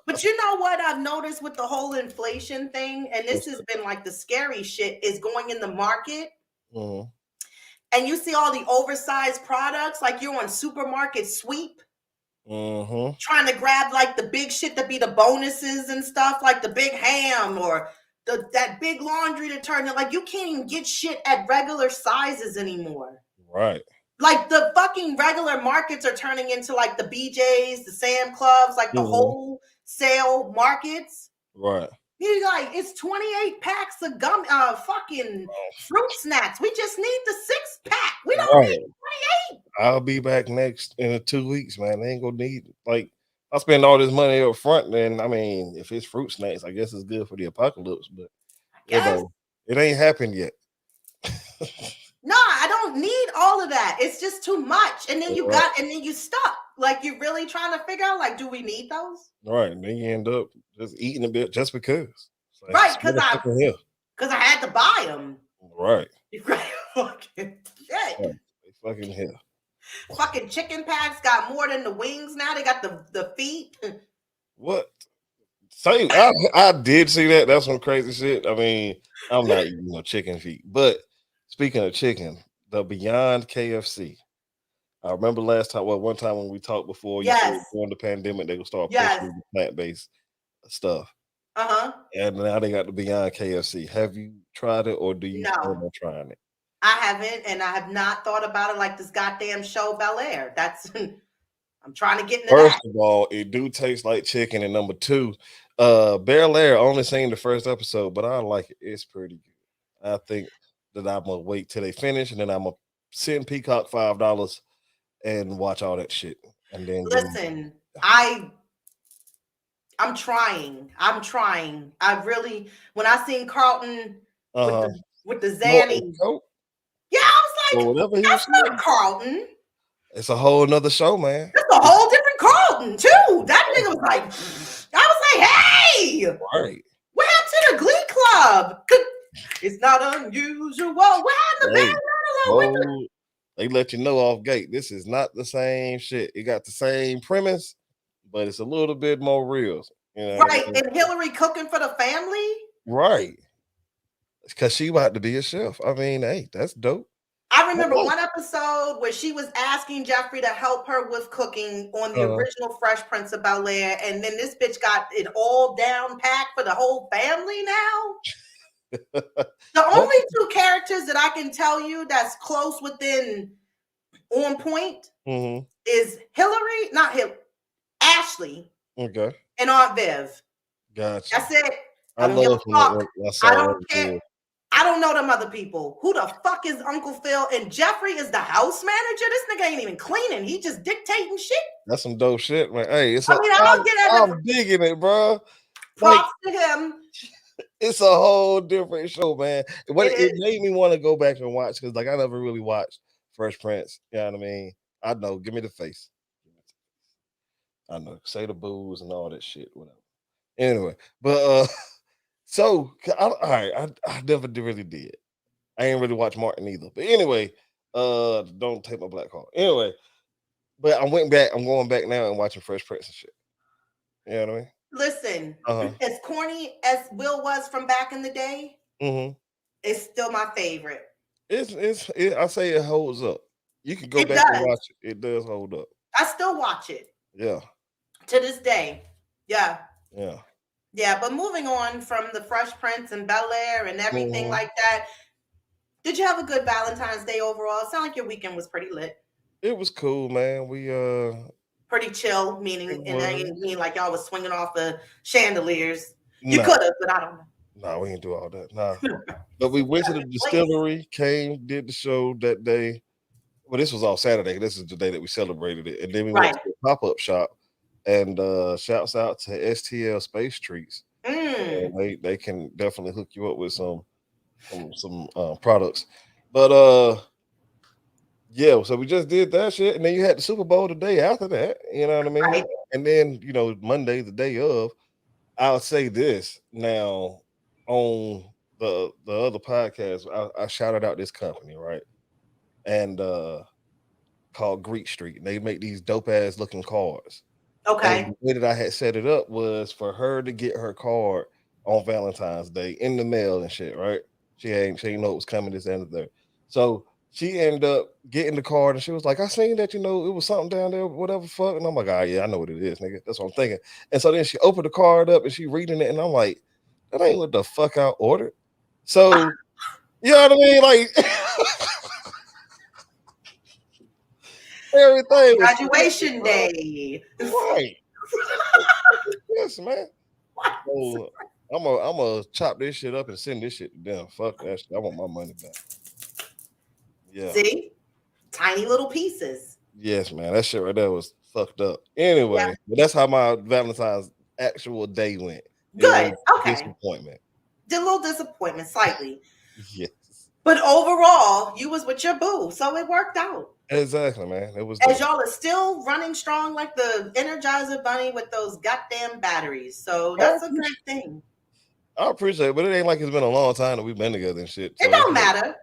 But you know what I've noticed with the whole inflation thing, and this has been like the scary shit, is going in the market. And you see all the oversized products, like you're on supermarket sweep, trying to grab like the big shit that be the bonuses and stuff, like the big ham or that big laundry detergent. Like you can't even get shit at regular sizes anymore. Right. Like the fucking regular markets are turning into like the BJ's, the Sam Clubs, like the wholesale markets. Right. You're like, it's 28 packs of gum, fucking fruit snacks. We just need the 6-pack. We don't need 28. I'll be back next in 2 weeks, man. They ain't gonna need like I spend all this money up front. Then I mean, if it's fruit snacks, I guess it's good for the apocalypse. But you know, it ain't happened yet. No, I don't need all of that. It's just too much. And then you stuck. Like you're really trying to figure out, like, do we need those? Right. And then you end up just eating a bit just because. Like, right, because I had to buy them. Right. Fucking shit. Right. They fucking here. Fucking chicken packs got more than the wings now. They got the feet. What? Same. I did see that. That's some crazy shit. I mean, I'm not eating no chicken feet. But speaking of chicken, the Beyond KFC. I remember last time, one time when we talked before, during the pandemic, they would start pushing the plant-based stuff. And now they got the Beyond KFC. Have you tried it, or do you plan on trying it? I haven't, and I have not thought about it like this goddamn show Bel Air. That's I'm trying to get into First of all, it do taste like chicken, and number two, Bel Air only seen the first episode, but I like it. It's pretty good. I think that I'm gonna wait till they finish, and then I'm gonna send Peacock $5 and watch all that shit. And then listen, I'm trying. I really, when I seen Carlton with the Zanny, I was like, that's not Carlton. It's a whole nother show, man. It's a whole different Carlton too. That nigga was like, I was like, hey, right. What happened to the Glee Club? It's not unusual. What happened to They let you know off gate. This is not the same shit. It got the same premise, but it's a little bit more real. You know, right. And Hillary cooking for the family. Right. Because she about to be a chef. I mean, hey, that's dope. I remember one episode where she was asking Jeffrey to help her with cooking on the original Fresh Prince of Bel Air, and then this bitch got it all down packed for the whole family now. The only two characters that I can tell you that's close within on point is Ashley, and Aunt Viv. Gotcha. That's it. I don't care. I don't know them other people. Who the fuck is Uncle Phil? And Jeffrey is the house manager. This nigga ain't even cleaning. He just dictating shit. That's some dope shit, man. Hey, I'm digging it, bro. Props to him. It's a whole different show, man. It is. made me want to go back and watch because, like, I never really watched Fresh Prince. You know what I mean? I know. Give me the face. I know. Say the booze and all that shit. Whatever. Anyway, but so all right, I never really did. I ain't really watch Martin either. But anyway, don't take my black card. Anyway, but I went back. I'm going back now and watching Fresh Prince and shit. You know what I mean? Listen, Uh-huh. as corny as Will was from back in the day, it's still my favorite. I say it holds up. You can go It back and does. watch it. It does hold up. I still watch it Yeah. to this day. Yeah. Yeah. Yeah. But moving on from the Fresh Prince and Bel Air and everything like that, did you have a good Valentine's Day overall? It sounded like your weekend was pretty lit. It was cool, man. We pretty chill, meaning, and I didn't mean like y'all was swinging off the chandeliers. You Nah. could have, but I don't know. Nah, we didn't do all that. Nah. But we went to the distillery, came, did the show that day. Well, this was all Saturday. This is the day that we celebrated it. And then we went to a pop-up shop. And shouts out to STL Space Treats. They can definitely hook you up with some products. But yeah, so we just did that shit, and then you had the Super Bowl the day after that. You know what I mean? Right. And then Monday, the day of. I'll say this now on the other podcast. I shouted out this company, right? And called Greek Street, and they make these dope ass looking cards. Okay. And the way that I had set it up was for her to get her card on Valentine's Day in the mail and shit, right? She ain't know it was coming this end of the day. So she ended up getting the card and she was like, I seen that, it was something down there, whatever fuck. And I'm like, yeah, I know what it is, nigga. That's what I'm thinking. And so then she opened the card up and she reading it, and I'm like, that ain't what the fuck I ordered. So you know what I mean? Like everything was graduation day. Right. Yes, man. So I'm gonna chop this shit up and send this shit to them. Fuck that shit. I want my money back. Yeah. See? Tiny little pieces. Yes, man. That shit right there was fucked up. Anyway, but that's how my Valentine's actual day went. Good. Okay. Disappointment. A little disappointment, slightly. Yes. But overall, you was with your boo, so it worked out. Exactly, man. It was. As y'all are still running strong like the Energizer Bunny with those goddamn batteries, so that's a good thing. I appreciate it, but it ain't like it's been a long time that we've been together and shit. So it don't matter.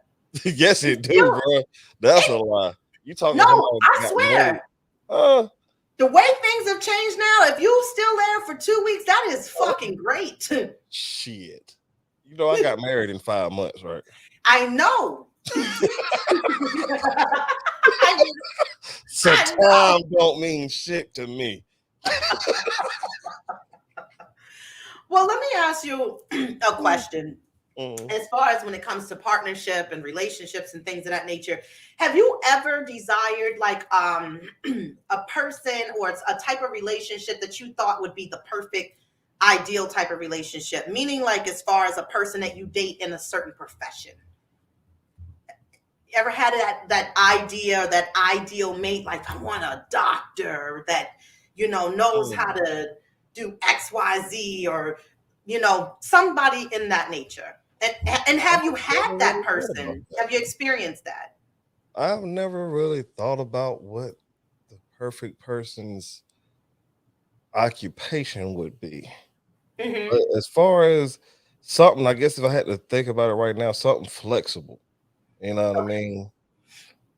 Yes, it do, bro. That's a lie. You talking? No, I swear. The way things have changed now, if you still there for 2 weeks, that is fucking great. Shit. I got married in 5 months, right? I know. So time don't mean shit to me. Well, let me ask you a question. As far as when it comes to partnership and relationships and things of that nature, have you ever desired like a person or a type of relationship that you thought would be the perfect ideal type of relationship? Meaning like as far as a person that you date in a certain profession. Ever had that idea, that ideal mate, like I want a doctor that, knows how to do XYZ or, somebody in that nature. And have you had that person? Have you experienced that? I've never really thought about what the perfect person's occupation would be. But as far as something, I guess if I had to think about it right now, something flexible. You know what I mean?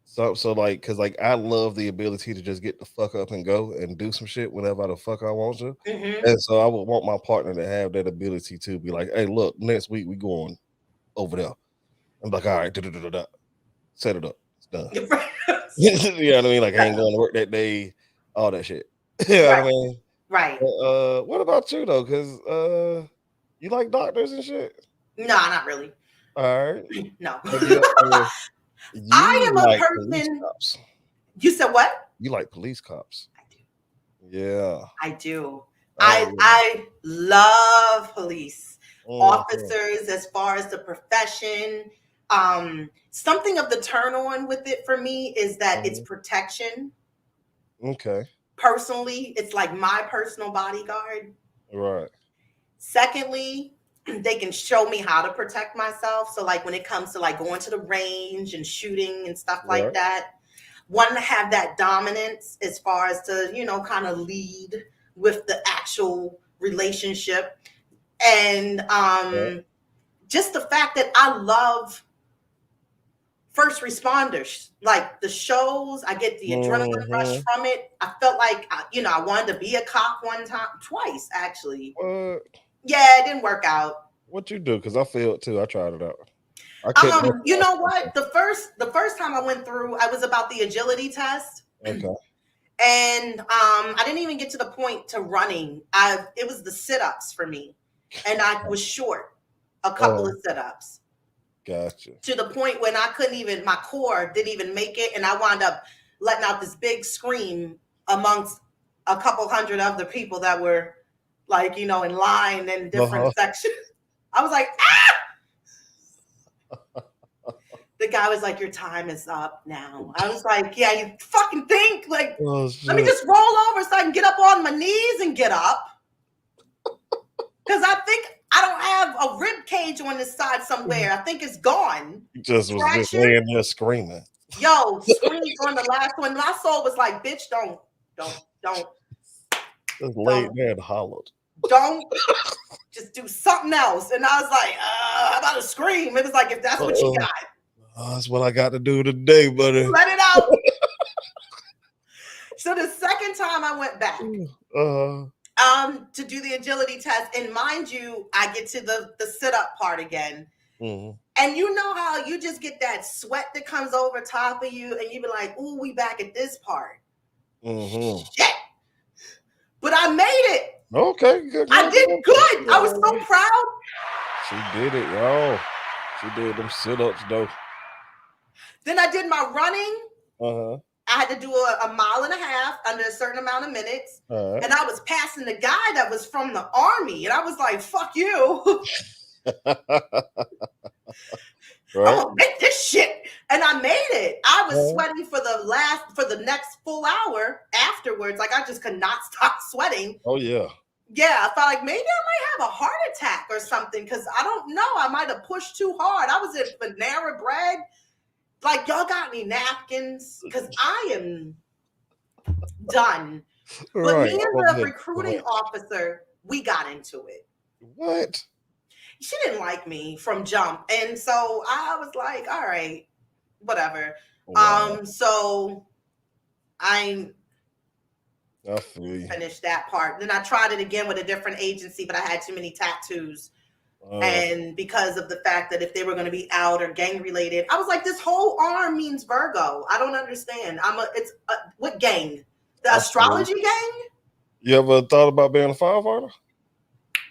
So like, cause like I love the ability to just get the fuck up and go and do some shit whenever the fuck I want to. And so I would want my partner to have that ability to be like, hey, look, next week we going over there. I'm like, all right, set it up. It's done. You know what I mean? Like I ain't going to work that day, all that shit. You know what I mean? Right. But, what about you though? Cause you like doctors and shit? No, not really. All right. No. I am a person. You said what? You like police cops? I do. Yeah. I do. I love police officers as far as the profession. Something of the turn on with it for me is that it's protection. Okay. Personally, it's like my personal bodyguard. Right. Secondly, they can show me how to protect myself. So like when it comes to like going to the range and shooting and stuff like that, want to have that dominance as far as to, you know, kind of lead with the actual relationship. And just the fact that I love first responders, like the shows, I get the adrenaline rush from it. I felt like, you know, I wanted to be a cop twice actually. Yeah, it didn't work out. What you do? Because I failed too. I tried it out. You know what? The first time I went through, I was about the agility test. Okay. And I didn't even get to the point to running. It was the sit-ups for me. And I was short a couple of sit-ups. Gotcha. To the point when I couldn't even, my core didn't even make it. And I wound up letting out this big scream amongst a couple hundred other people that were like, you know, in line in different sections. I was like, ah! The guy was like, your time is up now. I was like, yeah, you fucking think? Like, let me just roll over so I can get up on my knees and get up. Because I think I don't have a rib cage on this side somewhere. I think it's gone. You just was just laying there screaming. Yo, screamed on the last one. My soul was like, bitch, don't. Just laid there and hollered. Don't. Just do something else. And I was like, I'm about to scream. It was like, if that's what you got. That's what I got to do today, buddy. Let it out. So the second time I went back to do the agility test, and mind you, I get to the sit-up part again. And you know how you just get that sweat that comes over top of you, and you be like, ooh, we back at this part. Shit. But I made it. Okay, good. I did good. I was so proud. She did it, y'all. She did them sit-ups, though. Then I did my running. I had to do a 1.5 miles under a certain amount of minutes. And I was passing the guy that was from the Army. And I was like, fuck you. I'm gonna make this shit. And I made it. I was sweating for the next full hour afterwards. Like I just could not stop sweating. Oh, yeah. Yeah, I felt like maybe I might have a heart attack or something. Because I don't know. I might have pushed too hard. I was in Panera Bread. Like, y'all got any napkins? Because I am done. But me and the recruiting officer, we got into it. What? She didn't like me from jump. And so I was like, all right, whatever. Wow. So I finished that part. Then I tried it again with a different agency, but I had too many tattoos. And because of the fact that if they were going to be out or gang related, I was like, this whole arm means Virgo. I don't understand. What gang? The astrology gang? You ever thought about being a firefighter?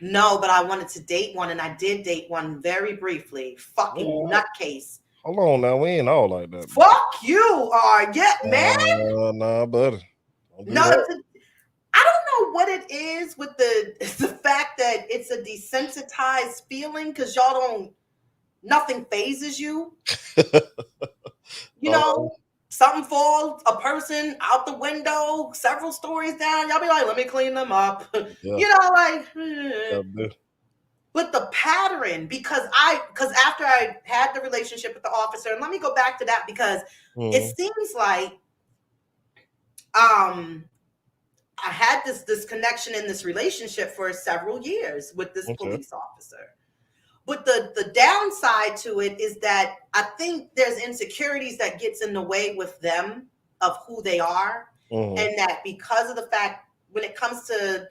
No, but I wanted to date one, and I did date one very briefly. Fucking nutcase. Hold on now, we ain't all like that. Fuck you are, man. Nah, buddy. No, I don't know what it is with the fact that it's a desensitized feeling because nothing phases you. You know, something falls, a person out the window, several stories down. Y'all be like, let me clean them up. Yeah. You know, like, but the pattern, because after I had the relationship with the officer, and let me go back to that because it seems like, I had this connection in this relationship for several years with this police officer. But the downside to it is that I think there's insecurities that gets in the way with them of who they are. And that because of the fact when it comes to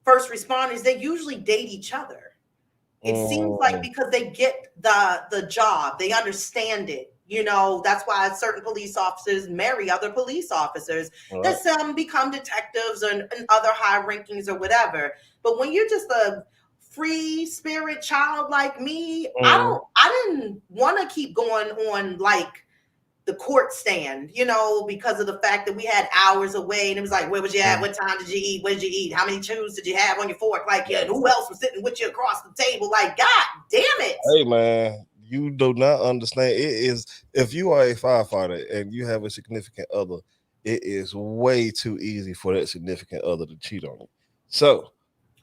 first responders, they usually date each other. It seems like because they get the job, they understand it. You know, that's why certain police officers marry other police officers. That some become detectives and other high rankings or whatever. But when you're just a free spirit child like me, I didn't want to keep going on like the court stand, you know, because of the fact that we had hours away and it was like, where was you at? What time did you eat? What did you eat? How many chews did you have on your fork? Like, yeah, who else was sitting with you across the table? Like, God damn it. Hey, man. You do not understand. It is, if you are a firefighter and you have a significant other, it is way too easy for that significant other to cheat on you. So,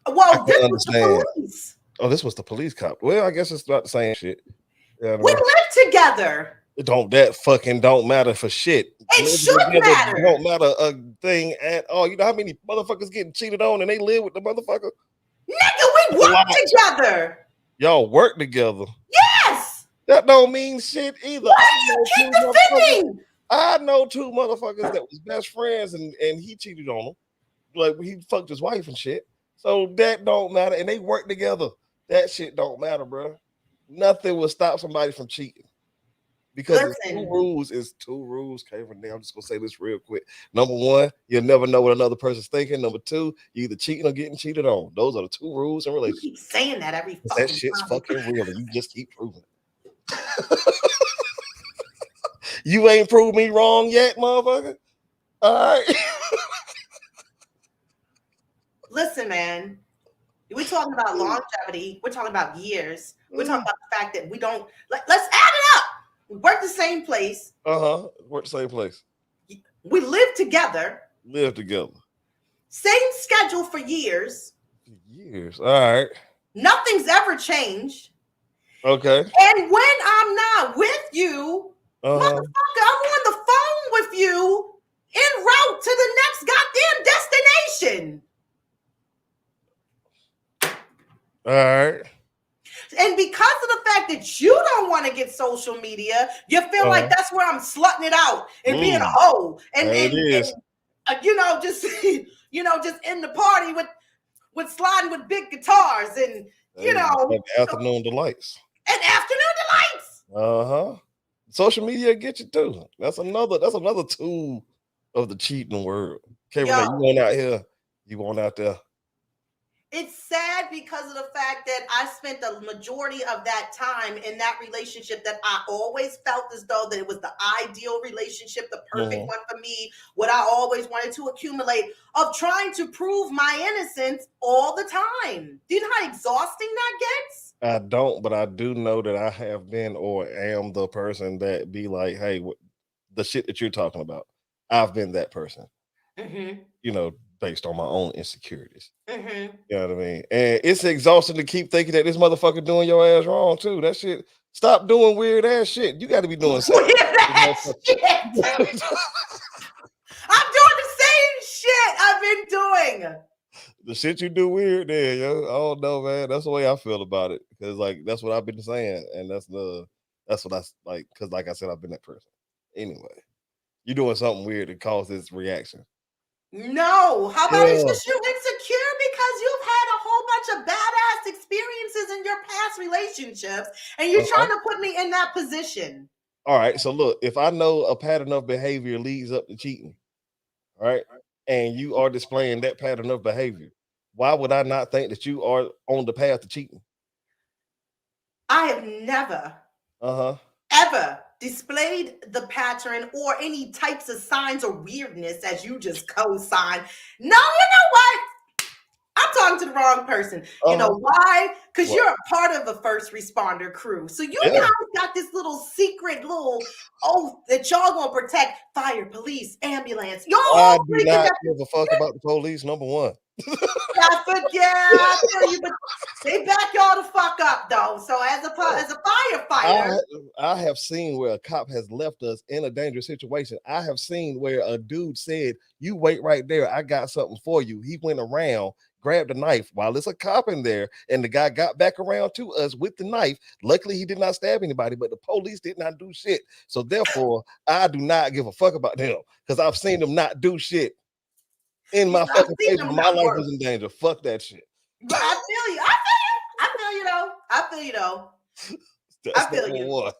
well, this was the police. Oh, this was the police cop. Well, I guess it's not the same shit. Yeah, We live together. That fucking don't matter for shit. It Living should together matter. don't matter a thing at all. You know how many motherfuckers getting cheated on and they live with the motherfucker? Nigga, we work together. Y'all work together. Yes. That don't mean shit either. Why do you keep defending? I know two motherfuckers that was best friends and he cheated on them. Like he fucked his wife and shit. So that don't matter. And they work together. That shit don't matter, bro. Nothing will stop somebody from cheating. Because two rules came from there. I'm just gonna say this real quick. Number one, you'll never know what another person's thinking. Number two, you either cheating or getting cheated on. Those are the two rules in relationships. You keep saying that every fucking that shit's time. fucking real, and you just keep proving it. You ain't proved me wrong yet, motherfucker. All right. Listen, man. We're talking about longevity. We're talking about years. We're talking about the fact that we don't. Let's add it up. We work the same place. Work the same place. We live together. Same schedule for years. All right. Nothing's ever changed. Okay. And when I'm not with you, motherfucker, I'm on the phone with you en route to the next goddamn destination. All right. And because of the fact that you don't want to get social media, you feel like that's where I'm slutting it out and being a hoe. And just just in the party with sliding with big guitars and afternoon delights. And afternoon delights. Social media get you too. That's another tool of the cheating world. Okay, Rene, you want out here, you want out there. It's sad because of the fact that I spent the majority of that time in that relationship that I always felt as though that it was the ideal relationship, the perfect one for me, what I always wanted to accumulate, of trying to prove my innocence all the time. Do you know how exhausting that gets? I don't, but I do know that I have been or am the person that be like, hey, the shit that you're talking about, I've been that person. Based on my own insecurities. You know what I mean? And it's exhausting to keep thinking that this motherfucker doing your ass wrong too. That shit, stop doing weird ass shit. You got to be doing something. I'm doing the same shit I've been doing. The shit you do weird there, yo. I don't know, man. That's the way I feel about it. Because that's what I've been saying. And that's what I like, because like I said, I've been that person. Anyway, you doing something weird that causes reaction. No, how about it's just you're insecure because you've had a whole bunch of badass experiences in your past relationships and you're trying to put me in that position. All right, so look, if I know a pattern of behavior leads up to cheating, all right, and you are displaying that pattern of behavior, why would I not think that you are on the path to cheating? I have never ever displayed the pattern or any types of signs or weirdness as you just co-sign. No, you know what? I'm talking to the wrong person. You know why? Because you're a part of the first responder crew. So you guys got this little secret oath that y'all gonna protect fire, police, ambulance. I do not give a fuck about the police, number one. I feel you, but they back y'all the fuck up though. So as a firefighter, I have seen where a cop has left us in a dangerous situation. I have seen where a dude said, "You wait right there, I got something for you." He went around, grabbed a knife while there's a cop in there, and the guy got back around to us with the knife. Luckily, he did not stab anybody, but the police did not do shit. So therefore, I do not give a fuck about them because I've seen them not do shit. In my fucking face, my life was in danger. Fuck that shit. But I feel you. I feel you though. I feel you.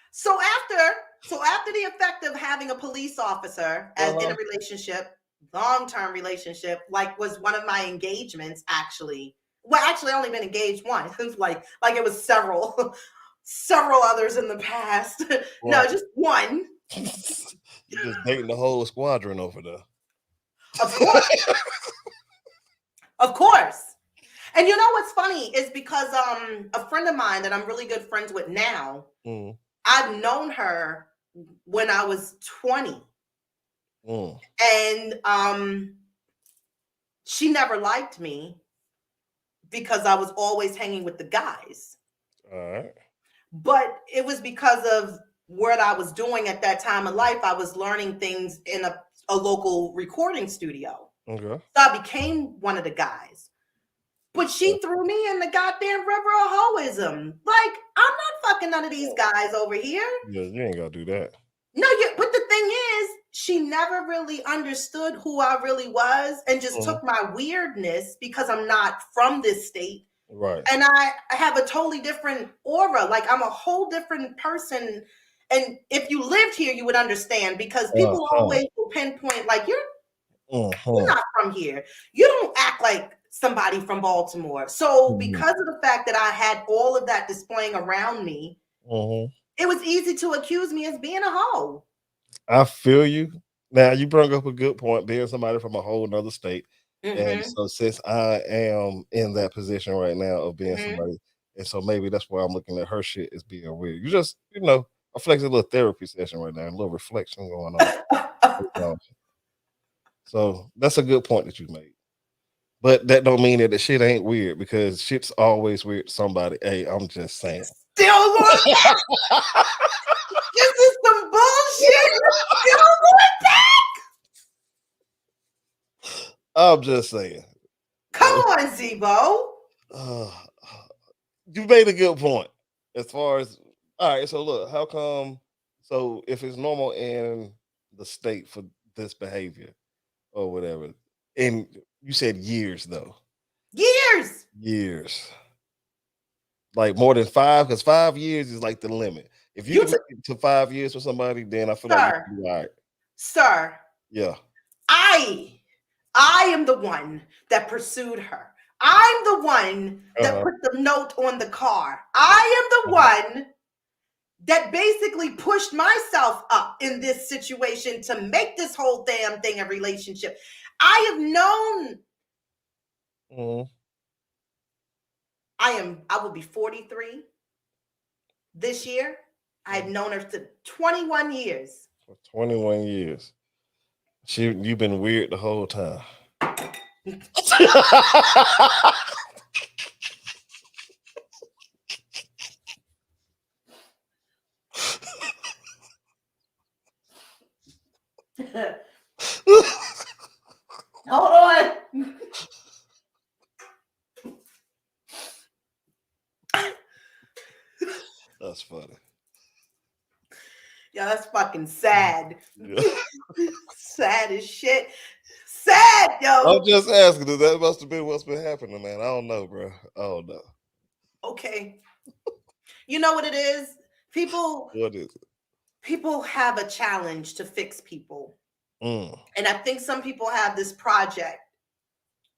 So after the effect of having a police officer as in a relationship, long-term relationship, like was one of my engagements actually. Well, actually, I only been engaged once. It was like it was several others in the past. No, just one. You're just dating the whole squadron over there. Of course. Of course. And you know what's funny is because a friend of mine that I'm really good friends with now, I've known her when I was 20. And she never liked me because I was always hanging with the guys. All right. But it was because of what I was doing at that time of life. I was learning things in a local recording studio. Okay. So I became one of the guys. But she threw me in the goddamn river of hoism. Like, I'm not fucking none of these guys over here. Yeah, you ain't gotta do that. No, but the thing is, she never really understood who I really was and just took my weirdness because I'm not from this state. Right. And I have a totally different aura. Like, I'm a whole different person. And if you lived here, you would understand, because people always will pinpoint, like, you're not from here. You don't act like somebody from Baltimore. So because of the fact that I had all of that displaying around me, it was easy to accuse me as being a hoe. I feel you. Now, you brought up a good point, being somebody from a whole nother state. And so since I am in that position right now of being somebody, and so maybe that's why I'm looking at her shit as being weird. You just, I flex a little therapy session right now, a little reflection going on. So that's a good point that you made. But that don't mean that the shit ain't weird, because shit's always weird to somebody. Hey, I'm just saying. Still going back. This is some bullshit. Still going back. I'm just saying. Come on, ZEBO. You made a good point. As far as, all right, so look, how come, so if it's normal in the state for this behavior or whatever, and you said years though. Years. Like more than 5, because 5 years is like the limit. If you can make it to 5 years with somebody, then I feel like you can be all right. Sir. Yeah. I am the one that pursued her. I'm the one that put the note on the car. I am the one that basically pushed myself up in this situation to make this whole damn thing a relationship. I have known. I will be 43 this year. I had known her for 21 years. For 21 years. You've been weird the whole time. Hold on. That's funny. Yeah, that's fucking sad. Yeah. Sad as shit. Sad, yo. I'm just asking. That must have been what's been happening, man. I don't know, bro. I don't know. Okay. You know what it is? People. What is it? People have a challenge to fix people. And I think some people have this project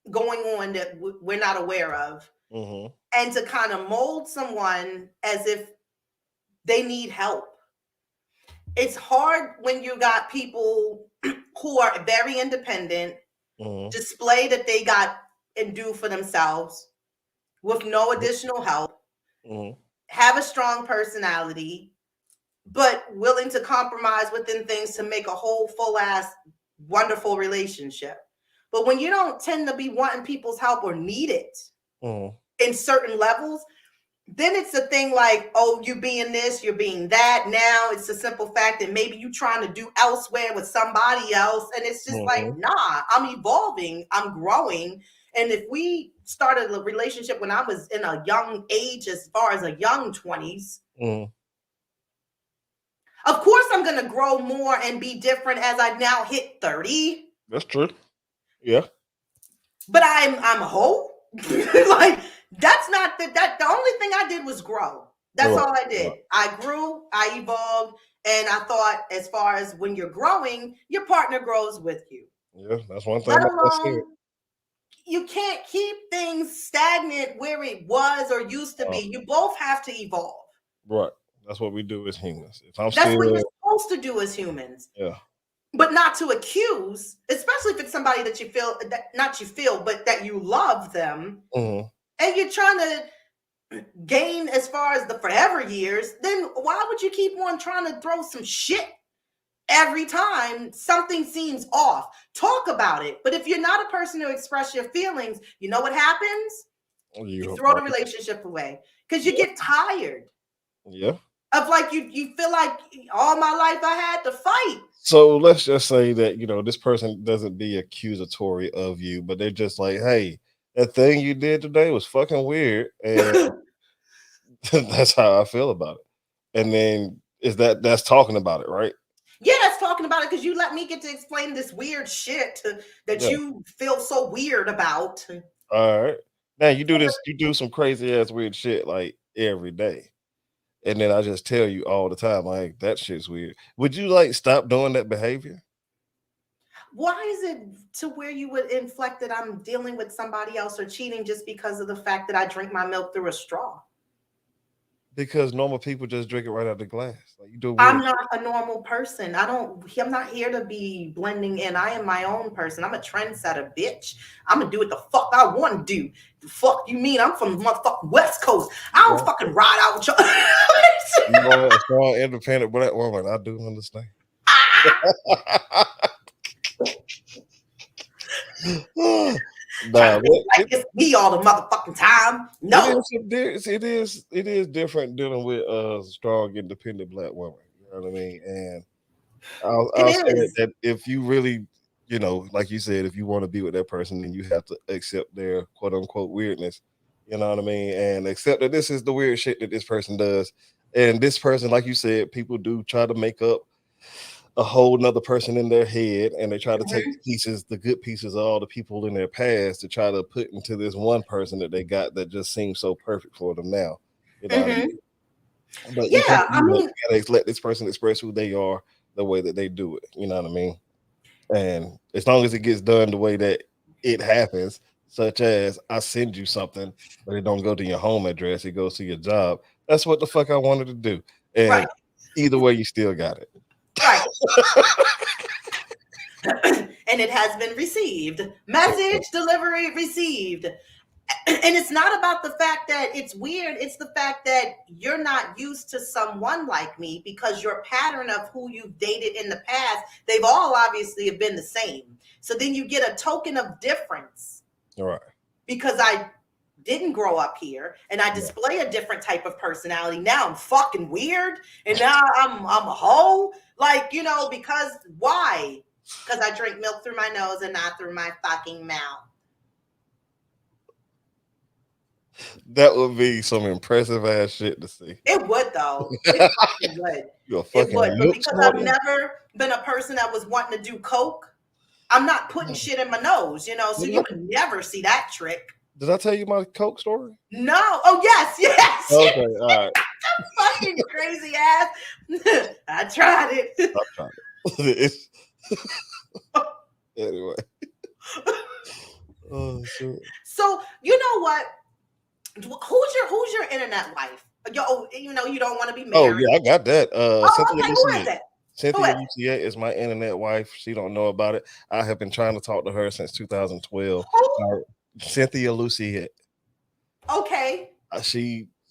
going on that we're not aware of. And to kind of mold someone as if they need help. It's hard when you got people who are very independent, display that they got and do for themselves with no additional help, have a strong personality, but willing to compromise within things to make a whole full-ass wonderful relationship. But when you don't tend to be wanting people's help or need it in certain levels, then it's a thing like, oh, you being this, you're being that. Now it's a simple fact that maybe you're trying to do elsewhere with somebody else. And it's just like, nah, I'm evolving, I'm growing. And if we started a relationship when I was in a young age, as far as a young 20s, of course I'm going to grow more and be different as I now hit 30. That's true. Yeah. But I'm a hoe. Like, that's not the only thing I did was grow. That's all I did. I grew, I evolved, and I thought, as far as when you're growing, your partner grows with you. Yeah, that's one thing. Let alone, you can't keep things stagnant where it was or used to be. You both have to evolve. Right. That's what we do as humans. That's what you're supposed to do as humans. Yeah. But not to accuse, especially if it's somebody that you feel, but that you love them. And you're trying to gain as far as the forever years, then why would you keep on trying to throw some shit every time something seems off? Talk about it. But if you're not a person to express your feelings, you know what happens? You throw the relationship away because you get tired. Yeah. Of like you feel like all my life I had to fight. So let's just say that this person doesn't be accusatory of you, but they're just like, hey, that thing you did today was fucking weird, and that's how I feel about it. And then that's talking about it, right? Yeah, that's talking about it because you let me get to explain this weird shit that you feel so weird about. All right. Now you do some crazy ass weird shit like every day. And then I just tell you all the time, like, that shit's weird. Would you like stop doing that behavior? Why is it to where you would inflect that I'm dealing with somebody else or cheating just because of the fact that I drink my milk through a straw? Because normal people just drink it right out of the glass. Like, you do weird. I'm not a normal person. I'm not here to be blending in. I am my own person. I'm a trendsetter, bitch. I'm gonna do what the fuck I want to do. The fuck you mean? I'm from the motherfucking West Coast. I don't fucking ride out with y'all. A strong, independent black woman. I do understand. Nah, like it's me all the motherfucking time. No, it is different dealing with a strong, independent black woman. You know what I mean? And I'll say that if you really, like you said, if you want to be with that person, then you have to accept their quote unquote weirdness. You know what I mean? And accept that this is the weird shit that this person does. And this person, like you said, people do try to make up a whole nother person in their head, and they try to take the good pieces of all the people in their past to try to put into this one person that they got that just seems so perfect for them now. You know what I mean? But you gotta let this person express who they are the way that they do it. You know what I mean? And as long as it gets done the way that it happens, such as I send you something, but it don't go to your home address, it goes to your job. That's what the fuck I wanted to do. And either way, you still got it. Right. And it has been received. Message delivery received. And it's not about the fact that it's weird. It's the fact that you're not used to someone like me because your pattern of who you've dated in the past, they've all obviously have been the same. So then you get a token of difference. All right. Because I didn't grow up here and I display a different type of personality. Now I'm fucking weird. And now I'm a hoe. Like, because why? Because I drink milk through my nose and not through my fucking mouth. That would be some impressive ass shit to see. It would, though. It fucking would. It would. But because I've never been a person that was wanting to do coke, I'm not putting shit in my nose, so you would never see that trick. Did I tell you my coke story? No. Oh, yes. Okay, all right. Fucking crazy ass. I tried it. Anyway. Oh shit. So you know what? Who's your internet wife? You don't want to be married. Oh yeah, I got that. Who is it? Cynthia Lucia is my internet wife. She don't know about it. I have been trying to talk to her since 2012. Cynthia Lucia. Okay.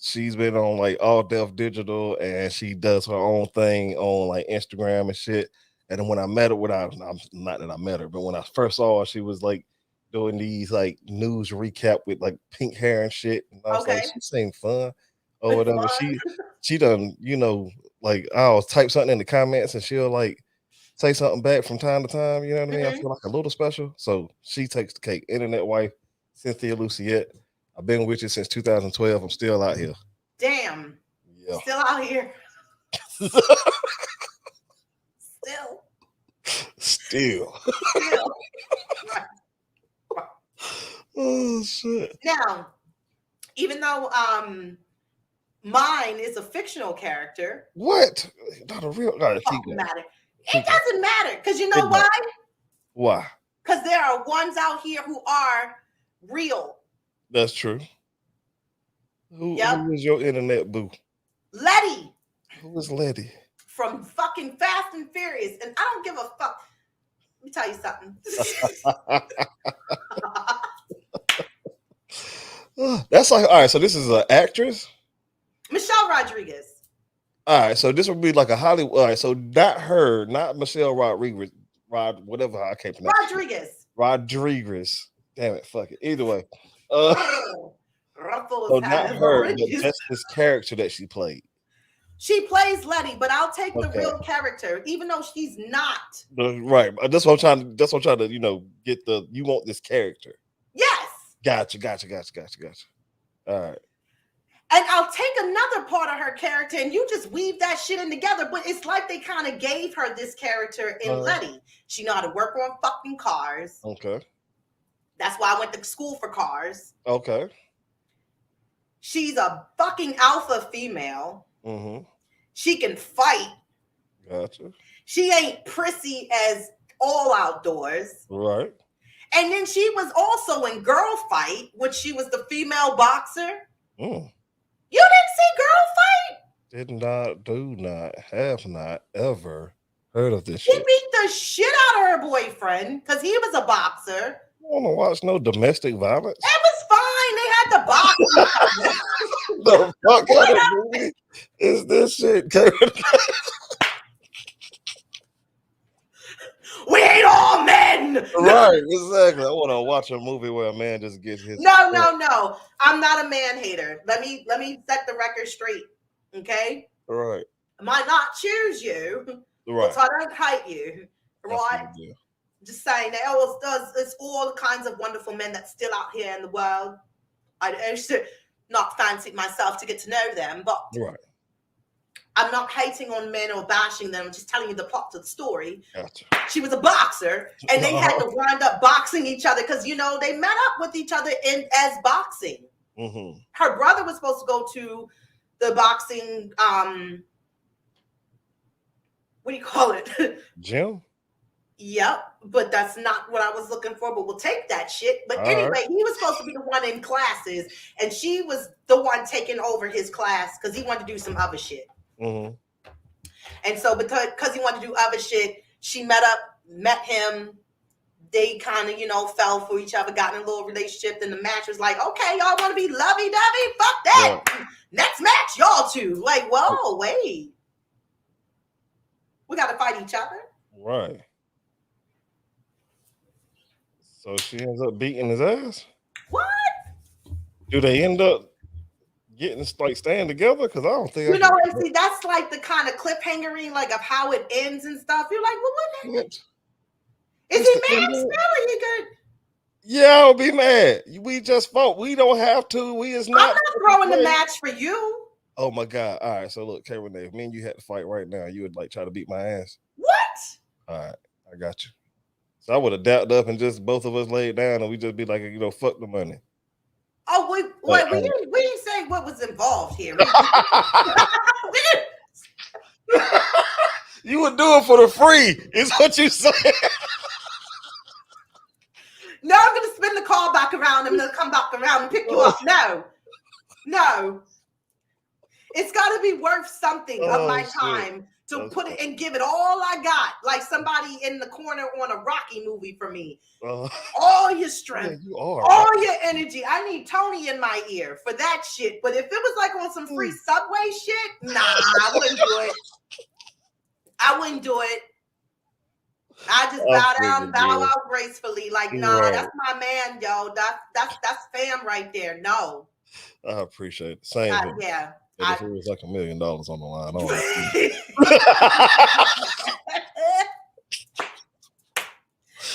She's been on like All Deaf Digital, and she does her own thing on like Instagram and shit. And then when I met her, not that I met her, but when I first saw her, she was like doing these like news recap with like pink hair and shit. And I was like, she seemed fun or whatever. She done, like I'll type something in the comments and she'll like say something back from time to time. You know what I mean? I feel like a little special. So she takes the cake. Internet wife, Cynthia Luciette. I've been with you since 2012. I'm still out here. Damn. Yeah. Still out here. Still. Right. Oh shit. Now, even though mine is a fictional character. What? Not a real. It doesn't matter. It doesn't matter because you know why? Why? Because there are ones out here who are real. That's true. Who is your internet boo? Letty. Who is Letty? From fucking Fast and Furious, and I don't give a fuck. Let me tell you something. That's like, all right, so this is an actress? Michelle Rodriguez. All right, so this would be like a Hollywood. All right, so not her, not Michelle Rodriguez, whatever I can't pronounce. Rodriguez. Rodriguez. Damn it, fuck it. Either way. Ruffles So not has her, but oranges. just this character that she played. She plays Letty, but I'll take the Okay. real character, even though she's not. Right. That's what I'm trying to, get you want this character. Yes. Gotcha. All right. And I'll take another part of her character and you just weave that shit in together. But it's like they kind of gave her this character in Letty. She know how to work on fucking cars. Okay. That's why I went to school for cars. Okay. She's a fucking alpha female. Mm-hmm. She can fight. Gotcha. She ain't prissy as all outdoors. Right. And then she was also in Girl Fight, which she was the female boxer. Mm. You didn't see Girl Fight? Have not ever heard of this She shit. beat the shit out of her boyfriend because he was a boxer. I don't want to watch no domestic violence. It was fine. They had the boxing. The fuck kind of movie is this shit, Karen? We ain't all men. Right, exactly. I want to watch a movie where a man just gets his. No. I'm not a man hater. Let me set the record straight. Okay. Right. I might not choose you. Right. So I don't hate you. Right. Just saying that it's all the kinds of wonderful men that's still out here in the world. I should not fancy myself to get to know them, but right. I'm not hating on men or bashing them. I'm just telling you the plot of the story. Gotcha. She was a boxer, and they had to wind up boxing each other because they met up with each other as boxing. Mm-hmm. Her brother was supposed to go to the boxing. What do you call it? Gym. Yep, but that's not what I was looking for, but we'll take that shit. But anyway, he was supposed to be the one in classes, and she was the one taking over his class because he wanted to do some other shit. Mm-hmm. And so because he wanted to do other shit, she met him. They kind of, fell for each other, got in a little relationship. Then the match was like, okay, y'all want to be lovey-dovey? Fuck that. Yeah. Next match, y'all two. Like, whoa, wait. We got to fight each other? Right. So she ends up beating his ass? What? Do they end up getting staying together? Because I don't think and see, that's like the kind of cliffhangering, like of how it ends and stuff. You're like, well, what? Is he mad still? Or he good? Yeah, I'll be mad. We just fought. We don't have to. We is not. I'm not throwing the match for you. Oh my God. All right. So look, Rene, if me and you had to fight right now, you would try to beat my ass. What? All right. I got you. So I would have dapped up and just both of us laid down and we just be like, fuck the money. Oh, we didn't say what was involved here. You would do it for the free, is what you said. No, I'm going to spin the car back around and then come back around and pick you up. No. It's got to be worth something of my time to put it and give it all I got. Like somebody in the corner on a Rocky movie for me. All your strength, all your energy. I need Tony in my ear for that shit. But if it was like on some free Subway shit, nah, I wouldn't do it. I just bow out gracefully. Like, nah, that's my man, yo. That's fam right there. No. I appreciate it. Same here. Yeah. If it was like $1 million on the line,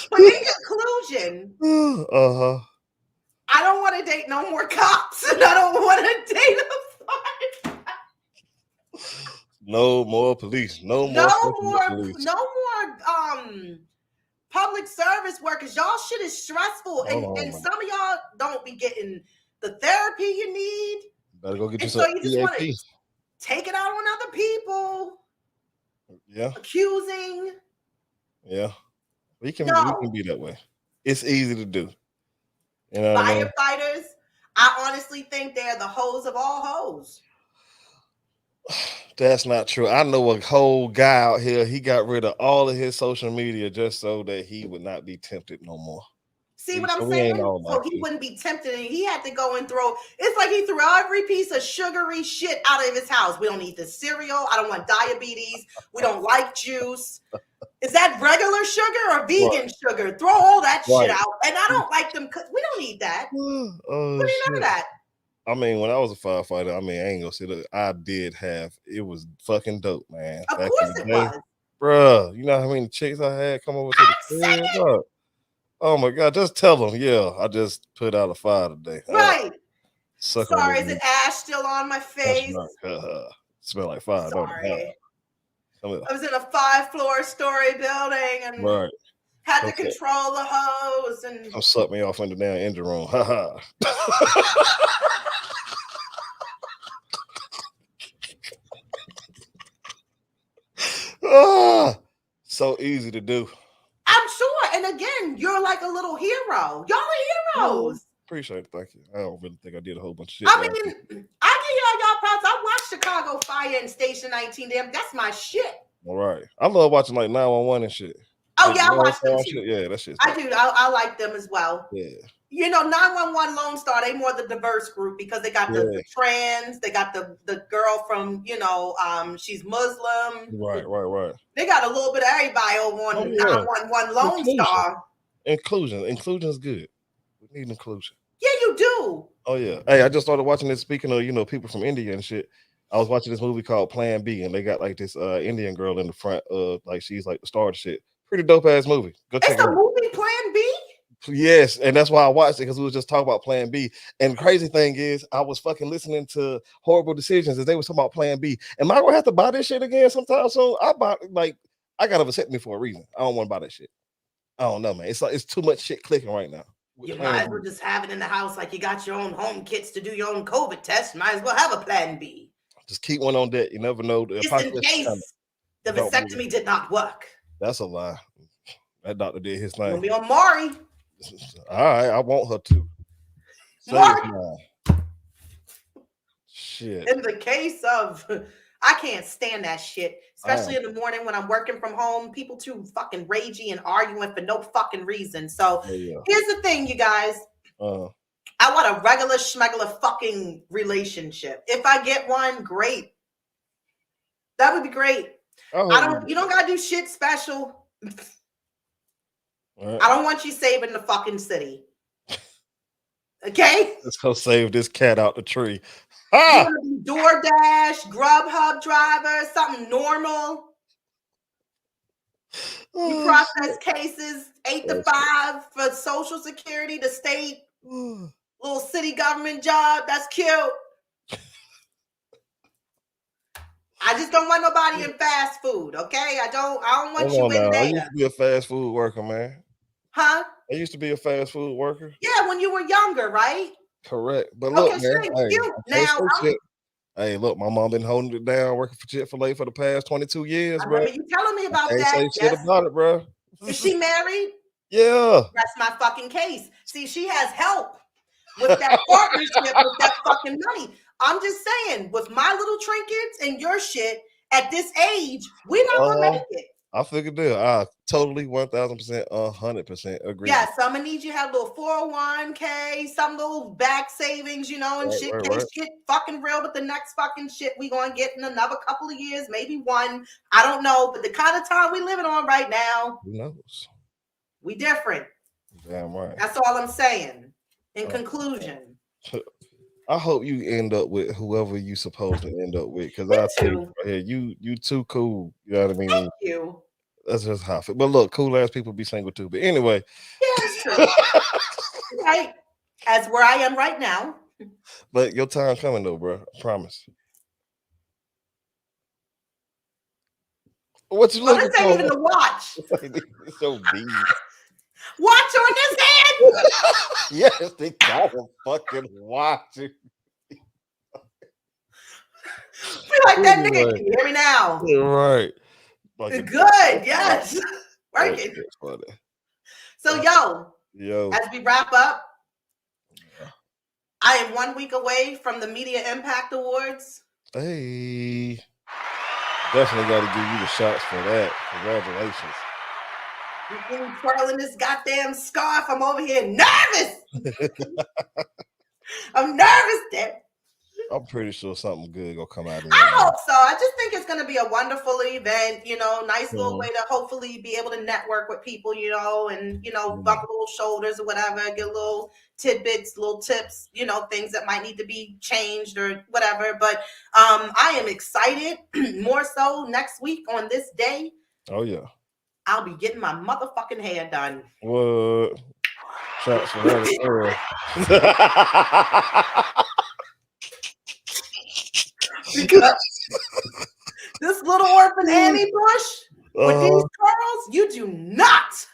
But in conclusion, I don't want to date no more cops, and I don't want to date a firefighter. No more police. No more public service workers. Y'all shit is stressful, and some of y'all don't be getting the therapy you need. Better go get you some. So you just want to take it out on other people. Yeah. Accusing. Yeah. We can be that way. It's easy to do. Firefighters, I honestly think they're the hoes of all hoes. That's not true. I know a whole guy out here. He got rid of all of his social media just so that he would not be tempted no more. See what I'm saying? So he wouldn't be tempted, and he had to go and throw. It's like he threw every piece of sugary shit out of his house. We don't eat the cereal. I don't want diabetes. We don't like juice. Is that regular sugar or vegan sugar? Throw all that shit out. And I don't like them. We don't need that. We need none of that. I mean, when I was a firefighter, I mean, I ain't gonna say that I did have it was fucking dope, man. Of Back in course the it day, was. bruh. You know how many chicks I had come over to the I'm crib, saying. bro? Oh my god, just tell them, yeah, I just put out a fire today. Right. Suck on Sorry, is this. it ash still on my That's face? right. Smell like fire, don't it? Sorry. Huh? I was in a 5-floor story building and Right. had to Come suck, control the hose and come suck me off in the damn engine room. Ha ha. Ah, so easy to do. I'm sure. And again, you're like a little hero. Y'all are heroes. Appreciate it. Thank you. I don't really think I did a whole bunch of shit. I mean, I give y'all props. I watched Chicago Fire and Station 19. Damn, that's my shit. All right. I love watching like 911 and shit. Oh, Like, yeah, I watched them too. shit. Yeah, that shit's I do. I like them as well. Yeah. You know, 911 Lone Star, they more the diverse group because they got the trans, they got the girl from, you know, she's Muslim. Right. They got a little bit of everybody over on 911 Lone Star. Inclusion is good. We need inclusion. Yeah, you do. Oh yeah. Hey, I just started watching this. Speaking of, you know, people from India and shit. I was watching this movie called Plan B, and they got like this Indian girl in the front, like she's like the star of shit. Pretty dope ass movie. Go check it out. It's a movie, Plan B. Yes, and that's why I watched it, because we was just talking about Plan B. And the crazy thing is, I was fucking listening to Horrible Decisions as they was talking about Plan B. Am I gonna have to buy this shit again sometime soon? I bought I got a vasectomy for a reason. I don't want to buy that shit. I don't know, man. It's like it's too much shit clicking right now. You might as well just have it in the house, like you got your own home kits to do your own COVID test. Might as well have a Plan B. Just keep one on deck. You never know. Just in case the vasectomy did not work. That's a lie. That doctor did his thing. You'll be on Maury. All right, I want her to. Shit. In the case of, I can't stand that shit, especially in the morning when I'm working from home. People too fucking ragey and arguing for no fucking reason. So here's the thing, you guys. I want a regular schmegular fucking relationship. If I get one, great. That would be great. You don't gotta do shit special. I don't want you saving the fucking city. Okay? Let's go save this cat out the tree. Ah! You DoorDash, Grubhub driver, something normal. You process cases 8 to 5 for Social Security, the state, little city government job. That's cute. I just don't want nobody in fast food, okay? I don't want you in there. I used to be a fast food worker, man. Huh? I used to be a fast food worker. Yeah, when you were younger, right? Correct. But look, man, hey, look, my mom been holding it down, working for Chick-fil-A for the past 22 years, bro. I remember you telling me about that. Say shit about it, bro. Is she married? Yeah. That's my fucking case. See, she has help with that partnership with that fucking money. I'm just saying, with my little trinkets and your shit at this age, we're not gonna make it. I figured that. I totally 1,000%, 100% agree. Yeah, so I'm gonna need you to have a little 401k, some little back savings, you know, and shit. Get fucking real with the next fucking shit we gonna get in another couple of years, maybe one. I don't know, but the kind of time we living on right now, who knows? We different. Damn right. That's all I'm saying. In conclusion, I hope you end up with whoever you supposed to end up with, because I think you too cool. You know what I mean? Thank you. That's just how I feel. But look, cool ass people be single too. But anyway, yeah, it's true. Right, as where I am right now. But your time coming though, bro. I promise. What you looking for? This ain't even the watch. It's so deep. Watch on his head. Yes, they got a fucking watch. Feel like that nigga. Can you hear me now? You're right. Good. Yes. Working. So yo, as we wrap up, I am 1 week away from the Media Impact Awards. Hey, definitely got to give you the shots for that. Congratulations. You twirling this goddamn scarf. I'm over here nervous. I'm nervous, Deb. I'm pretty sure something good gonna come out of it. I hope so. I just think it's going to be a wonderful event, nice little way Mhm. to hopefully be able to network with people, and, Yeah. bump a little shoulders or whatever, get little tidbits, little tips, things that might need to be changed or whatever. But I am excited more so next week on this day. Oh yeah. I'll be getting my motherfucking hair done. What? Shots for Rene. Because this little orphan Annie Bush with these curls, you do not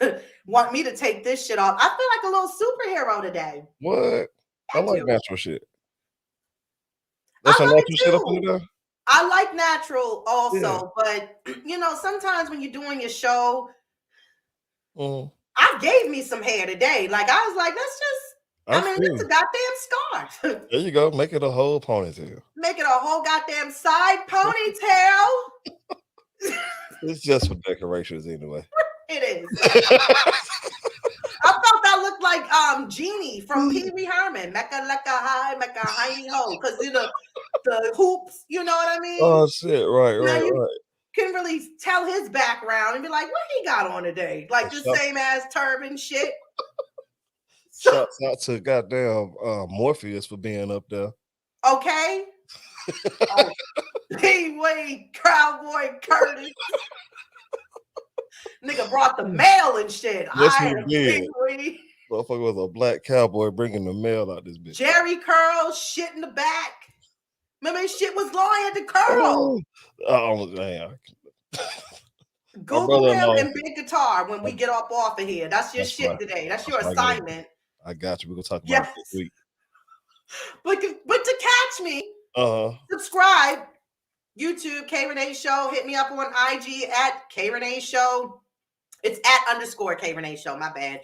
want me to take this shit off. I feel like a little superhero today. What? I like do. natural shit. That's I some like natural it shit up too. in there. I like natural also, Yeah. but sometimes when you're doing your show, Mhm. I gave me some hair today. Like I was like, let's just, feel it's a you. goddamn scarf. There you go. Make it a whole ponytail. Make it a whole goddamn side ponytail. It's just for decorations anyway. It is. I felt I looked like Jeannie from Pee Wee Herman. Mecca lecca high, mecca hiney ho. Because the hoops, you know what I mean? Oh shit! Right. You can really tell his background and be like, what he got on today? Like the same as turban shit. Shouts out to goddamn Morpheus for being up there. Okay. P-Way, Cowboy Curtis. Nigga brought the mail and shit. Yes, he did. Pee-Wee. Motherfucker was a black cowboy bringing the mail out this bitch. Jerry curls, shit in the back. Remember his shit was long, he had the curl. Oh damn. Google him and Big Guitar when we get off of here. That's your shit right. today. That's your assignment. I got you. We're gonna talk about it this week. But to catch me, subscribe. YouTube, K Rene Show. Hit me up on IG at K Rene Show. It's at _ K Rene Show. My bad.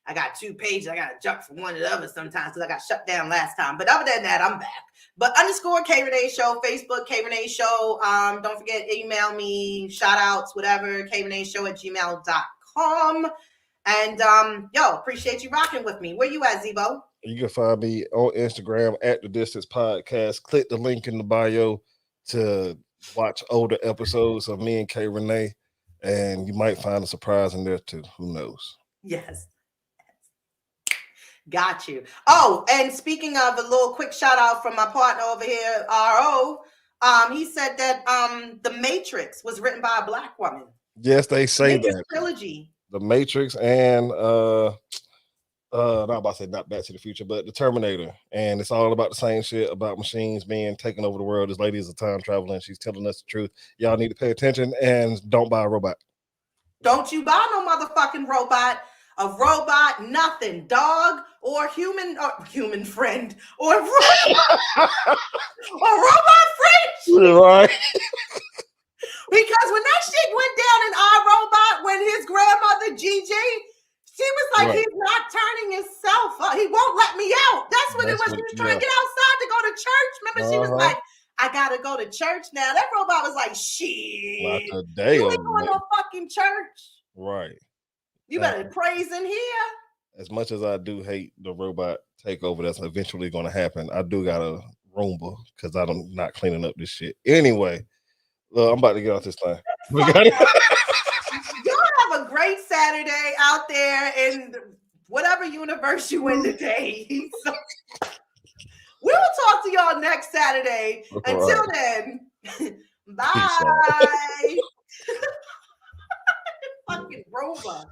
I got 2 pages. I got to jump from one to the other sometimes because I got shut down last time. But other than that, I'm back. But _ K Rene Show, Facebook, K Rene Show. Don't forget, email me, shout outs, whatever, KReneShow@gmail.com. And appreciate you rocking with me. Where you at, ZEBO? You can find me on Instagram at The Distance Podcast. Click the link in the bio to watch older episodes of me and K Rene, and you might find a surprise in there too. Who knows? Yes. Got you. Oh, and speaking of, a little quick shout out from my partner over here, RO. He said that The Matrix was written by a black woman. Yes, they say Matrix that. Trilogy. The Matrix and not about to say not Back to the Future, but the Terminator. And it's all about the same shit about machines being taking over the world. This lady is a time traveler and she's telling us the truth. Y'all need to pay attention and don't buy a robot. Don't you buy no motherfucking robot. A robot, nothing. Dog or human friend or robot friend. Right. Because when that shit went down in iRobot, when his grandmother Gigi, she was like, he's not turning himself up. He won't let me out. That's what it was. She was trying to get outside to go to church. Remember, she was like, I gotta go to church now. That robot was like, shit. Not today. You ain't going to fucking church. Right. You better praise in here. As much as I do hate the robot takeover that's eventually going to happen, I do got a Roomba because I'm not cleaning up this shit. Anyway, I'm about to get off this time. Y'all have a great Saturday out there in whatever universe you in today. So, we will talk to y'all next Saturday. Until then, bye. Fucking Roomba.